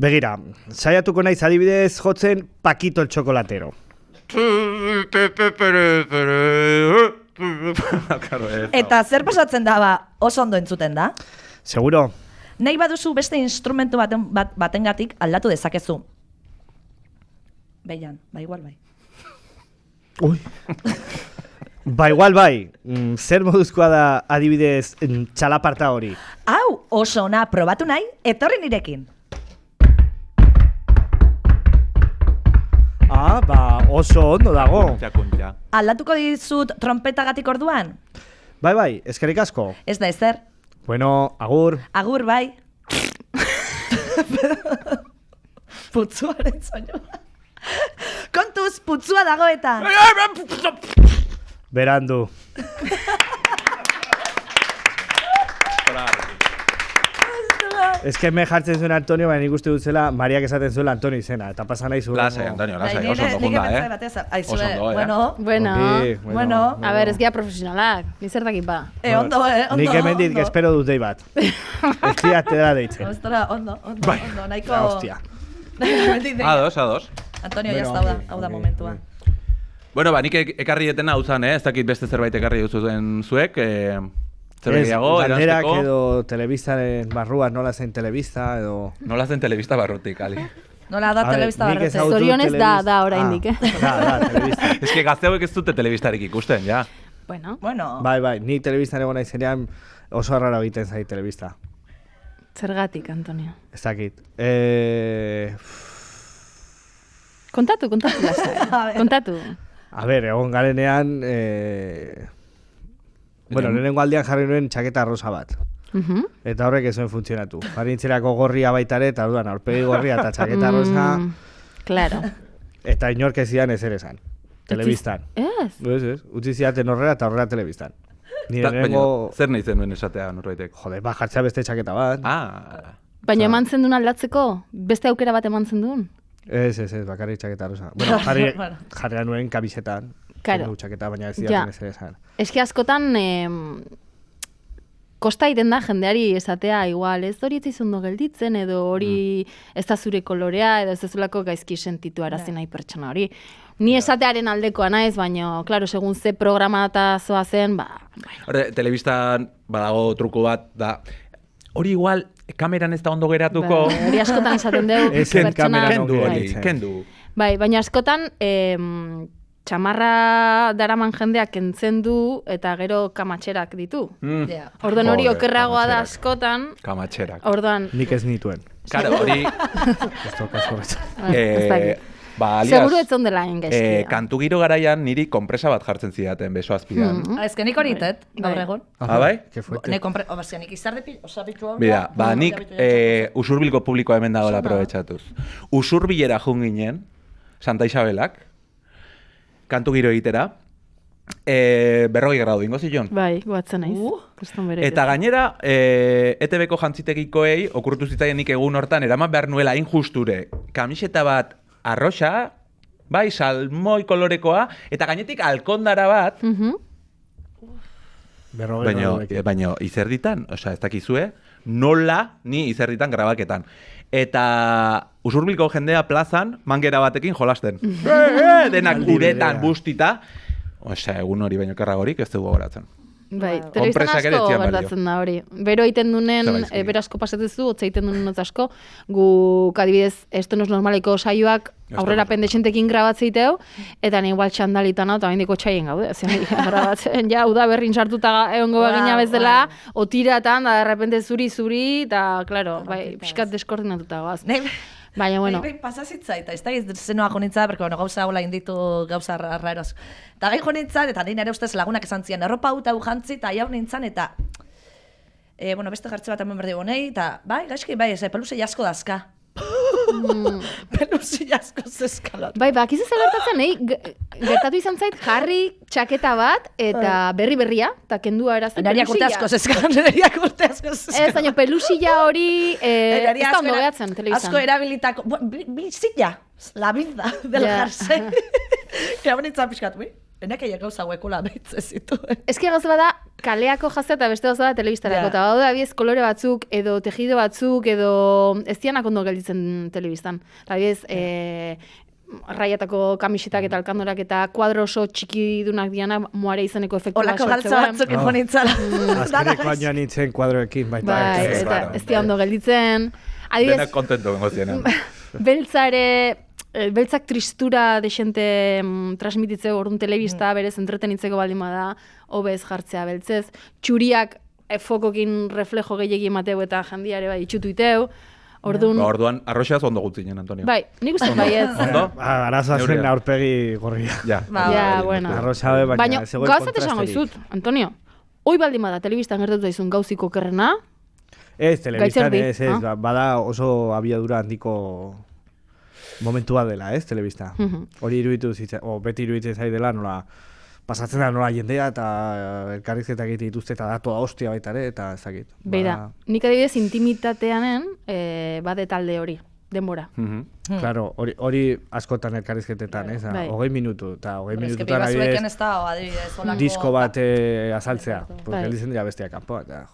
Begira, saiatuko naiz adibidez jotzen Paquito el Chocolatero. Claro, ez. Eta zer pasatzen da ba, oso ondo entzuten da? Seguro? Nahi baduzu beste instrumentu batengatik aldatu dezakezu. Beian, ba igual bai. Ui. Ba igual bai, zer moduzkoa da adibidez txalaparta hori? Hau, oso ona, probatu nahi, etorri nirekin. Ah, ba oso ondo dago. Kuntxa. Aldatuko dizut trompetagatik orduan? Bai, eskerrik asko. Ez da ezer, Bueno, agur. agur bai. Putzuaren soinua. Kontuz, putzua dago eta. Berandu. Ez que me jartzen zuen Antonio, baina nik uste dut zela Mariak esaten zuela Antonio izena, eta pasa nahi zuen. Lasai, Antonio, lasai, oso ondo junda, Oso ondo, Bueno, bueno. A ber, ez gira profesionalak, nizertakit ba. Ondo, ondo. Nik hemen dit, espero dut dei bat. Ez diate da deitzen. Ostra, ondo, Bai. ondo, nahiko... Ja, hostia. Ados. Antonio, Bueno, ya hau da momentua. Bueno, ba, nik ekarri detena hau zan, ez dakit beste zerbait ekarri duzuen zuek, zerbait gehiago, galderak erantzeko. edo telebistaren barruan nola zen telebista edo... Nola zen telebista barrutik, Ali. Nola da A ver, telebista nik barrote. ezagutu Zorionez da telebista- oraindik, Da, telebista. Ez que gazteuek ez dute telebistarik ikusten, ja. Bueno, Bueno, Bai, ni telebistan egon naizenean oso arraro egiten zait telebista. zergatik, Antonio. Ez dakit. Kontatu, lasai. Kontatu. A ber, egon garenean... Bueno, lehenengo aldian jarri nuen txaketa rosa bat. Mhm. Eta horrek ez zuen funtzionatu. Jarintzerako gorria baitare, eta orduan aurpegi gorria eta txaketa rosa, Claro. eta inork ez zidan ezer esan. Telebistan. Ez. Ez, utzi zidaten horrela eta horrela telebistan. Nire Baina, lehenengo... zer nahi zenuen esatea norbaitek? Jode, ba, jartzea beste txaketa bat. Ah, Baina eman zen duen aldatzeko? Beste aukera bat eman zen duen? Ez, bakarrik txaketa rosa. Bueno, Bueno. jarri nuen kamisetan. Claro. Kendu txaketa, baina ez Ja. zidaten ezer esan. Eski askotan kosta egiten da jendeari esatea igual, ez hori ez izondo gelditzen, edo hori ez da zure kolorea, edo ez dezulako gaizki sentitu arazi nahi pertsona hori. Ni esatearen aldekoa naiz, baina, klaro, segun ze programata zoazen, ba... Horre, telebistan badago truko bat, da, hori igual, kameran ez da ondo geratuko. Bai, hori askotan esaten dugu, Ezen pertsona... kameran Kendu hori, Bai. kendu. Bai, baina askotan txamarra daraman jendeak kentzen du eta gero kamatxerak ditu. Ja. Orduan hori Joder, okerragoa da kamatxerak. askotan, Kamatxerak. orduan... Nik ez nituen. Karo, hori... Ez tokas horretzen. ez dakit. Ba, alias, Seguro ez ondela engezki. kantu giro garaian niri konpresa bat jartzen zidaten beso azpidan. Ez que nik hori itet, gaur egon. Bai? Que fuerte. Nik izarde osabitu hau. Bida, ba, nik usurbilko publikoa hemen dagoela aprobetxatuz. Usurbilera jun ginen, Santa Isabelak, kantu giro egitera, 40 gradu ingo zion. Bai, guatzen naiz. Kriston bere. Eta gainera, ETB-ko jantzitegikoei okurtu zitzaien nik egun hortan eraman behar nuela injusture kamiseta bat arroxa, bai, salmoi kolorekoa, eta gainetik alkondara bat, baina izerditan, osea, ez dakizue, nola ni izerditan grabaketan. Eta usurbilko jendea plazan, mangera batekin jolasten. Denak uretan bustita. Osea, egun hori baino karragorik ez dugu goratzen. Bai, telebistan asko gertatzen da hori. Bero egiten dunen, bero asko pasatezu, hotza egiten dunen asko, guk adibidez, estonos normaleko saioak aurrera pendexentekin grabatzeiteu, eta ni igual txandalitan hau, eta baindiko txaien gaude, grabatzen, ja, uda berrin sartuta egongo bagina bezala, otiratan, da, derrepente zuri, eta, klaro, bai, pixkat deskoordinatuta goaz. Baina, bueno. Pasazitza, eta ez da zenoa jonitza, berko, gauza hola inditu gauza raros. Eta gai jonitzan, eta nire ustez lagunak esan zian, erropa hau jantzi, eta jau nintzen, eta beste jartze bat hemen berdi gonei, eta bai, gaizki, bai, peluze jasko dazka. Peluze jasko zeskalot. Bai, bakizu ze gertatzen, gertatu izan zait, jarri txaketa bat, eta berria, eta kendua erazten pelusilla. Neriak urte asko zeskalot. Ez, baina pelusilla hori, ez da ondo behatzen, telebizan. Asko erabilitako, bizilla, la vida del jarse. Eta bonitzen pixkat, enak egin gauza huekola behitze zituen. Ez ki gauza bada, kaleako jaztea eta beste gauza bada telebistarako. Eta bada abiez kolore batzuk, edo tejido batzuk, edo ez dianak ondo gelditzen telebistan. Abiez, raiatako kamisetak eta alkandorak eta kuadro oso txikidunak diana moare izeneko efektu bat sortzea. Olako galtza batzuk egon Azkeneko ainoan nintzen kuadroekin, baita. Bai, eta ez dia ondo gelditzen. Denak kontento bengo zienen. Beltzak tristura desente transmititzeko orduan telebista, berez entretenitzeko baldin bada, hobez jartzea beltzez. Txuriak fokokin reflejo gehiagi emateu eta jandiare bai itxutu iteu. Orduan, arroxeaz ondo gutzinen, Antonio. Bai, nik uste baietz. Ondo? Arazoa zen aurpegi gorria. Ja, bueno. Arroxa be, baina zegoen gauzat esango izut, Antonio. Hoi baldin bada telebistan gertatu daizun gauziko kerrena. Ez, telebistan ez, bada oso abiadura handiko momentua dela, ez, telebista. Hori iruditu zitzen, beti iruditzen zai dela, nola pasatzen da nola jendea eta elkarrizketak egite dituzte eta datoa hostia baita ere, eta ezakit. Beira, nik adibidez intimitateanen bade talde hori, denbora. Claro, hori askotan elkarrizketetan, ez? 20 minutu, eta 20 minututan adibidez disko bat azaltzea, porque elizen dira bestiak kanpo, eta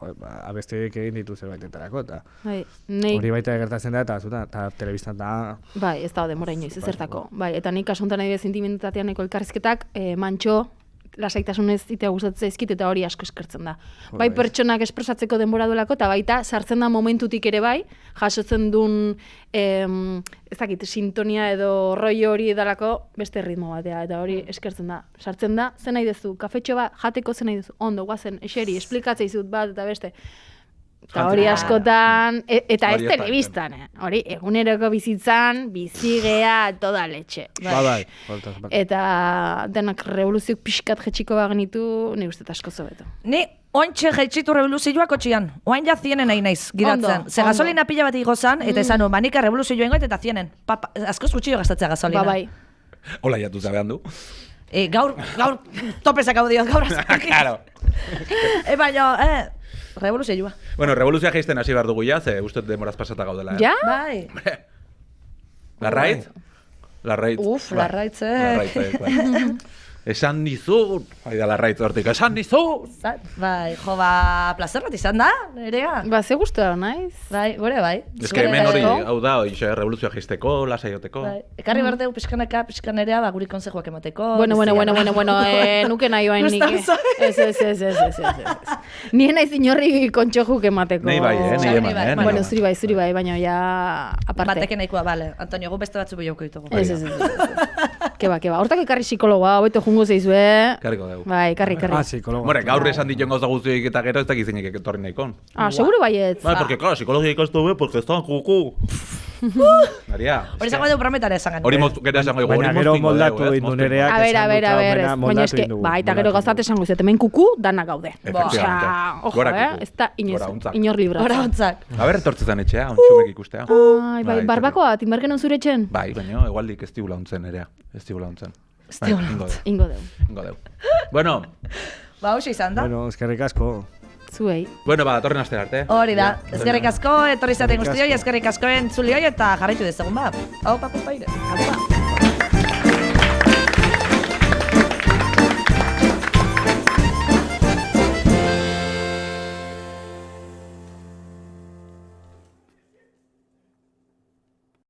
abestiak egin ditu zerbait-etarako, eta hori baita gertatzen da, eta telebistan da... Bai, ez da denbora inoiz, ezertako. Bai, eta nik asuntan adibidez intimitateaneko elkarrizketak, mantxo, lasaitasunez itea gustatzen zaizkit eta hori asko eskertzen da. Bai pertsonak espresatzeko denbora duelako eta baita sartzen da momentutik ere bai, jasotzen duen ez dakit, sintonia edo rollo hori edalako beste ritmo batea eta hori eskertzen da. Sartzen da, zen nahi duzu, kafetxo bat, jateko zen nahi duzu, ondo, guazen, eseri, esplikatzea izut bat eta beste. Eta hori askotan, eta ez telebistan, hori eguneroko bizitzan, bizigea, toda letxe. Bai. Eta denak revoluziok pixkat jetxiko bagenitu, ni uste asko zobeto. Ni ointxe jetxitu revoluzioak otxian, oain ja zienen nahi naiz giratzen. Ze gasolina pila bat igozan, eta esan, manika revoluzioa ingoet eta zienen. Askoz gutxio gastatzea gasolina. Bai. Hola jatu zabean du. Gaur topezak hau diot, gaur azkaki. Claro. Baina, revoluzioa. Bueno, revoluzioa geisten hasi behar dugu ja, ze uste demoraz pasata gaudela. Ja? Bai. Larraitz? Larraitz. Larraitz, Esan dizut, da Larraitz hortik, esan dizut! Bai, jo, plazer bat izan da, nerea. Ze guztu da, naiz? Bai, gore bai. Ez que hemen hori, hau da, revoluzioa geisteko, lasaioteko. Ekarri berdeu pixkanaka, pixkanerea, guri konsejoak emateko. Bueno, nuke nahi bain nik. Ez. Nien naiz inorri kontxojuk emateko. Nei bai, nei eman, Bueno, zuri bai, baina ja aparte. Bateke nahikoa, bale. Antonio, gu beste batzu bilauko ditugu. Ez. Keba. Hortak ekarri psikologoa, hobeto jungo zeizue. Karriko dugu. Bai, karri. Psikologoa. More, gaur esan dituen gauza guztiak eta gero ez dakizenek etorri nahikon. Seguro baietz. Bai, porque, claro, psikologia ikastu be, porque ez da juku. Maria. Hori izango dugu prometara esan gano. Hori gero esango dugu, hori Baina gero moztingo moldatu dugu, egin du nereak. A ber, baina baina eske, eta gero gazat esango izate, hemen kuku, danak gaude. Efectivamente. Ojo, Gora kuku. ez da Gora untzak. inor libra. Hora hontzak. A ber, etortzetan etxea, ontsumek ikustea. Bai, barbakoa, tinbarken zure etxen? Bai, baina egualdik ez digula untzen, erea. Ez digula untzen. Ingo deu. Ingo deu. Bueno, Ba, hoxe izan da. Bueno, eskerrik asko. Zuei. bueno, datorren astera arte. Hori da. Eskerrik asko, etorri zaten Eskerrik guztioi, asko. eskerrik askoen tzulioi eta jarraitu dezagun ba. Hau, papu paire.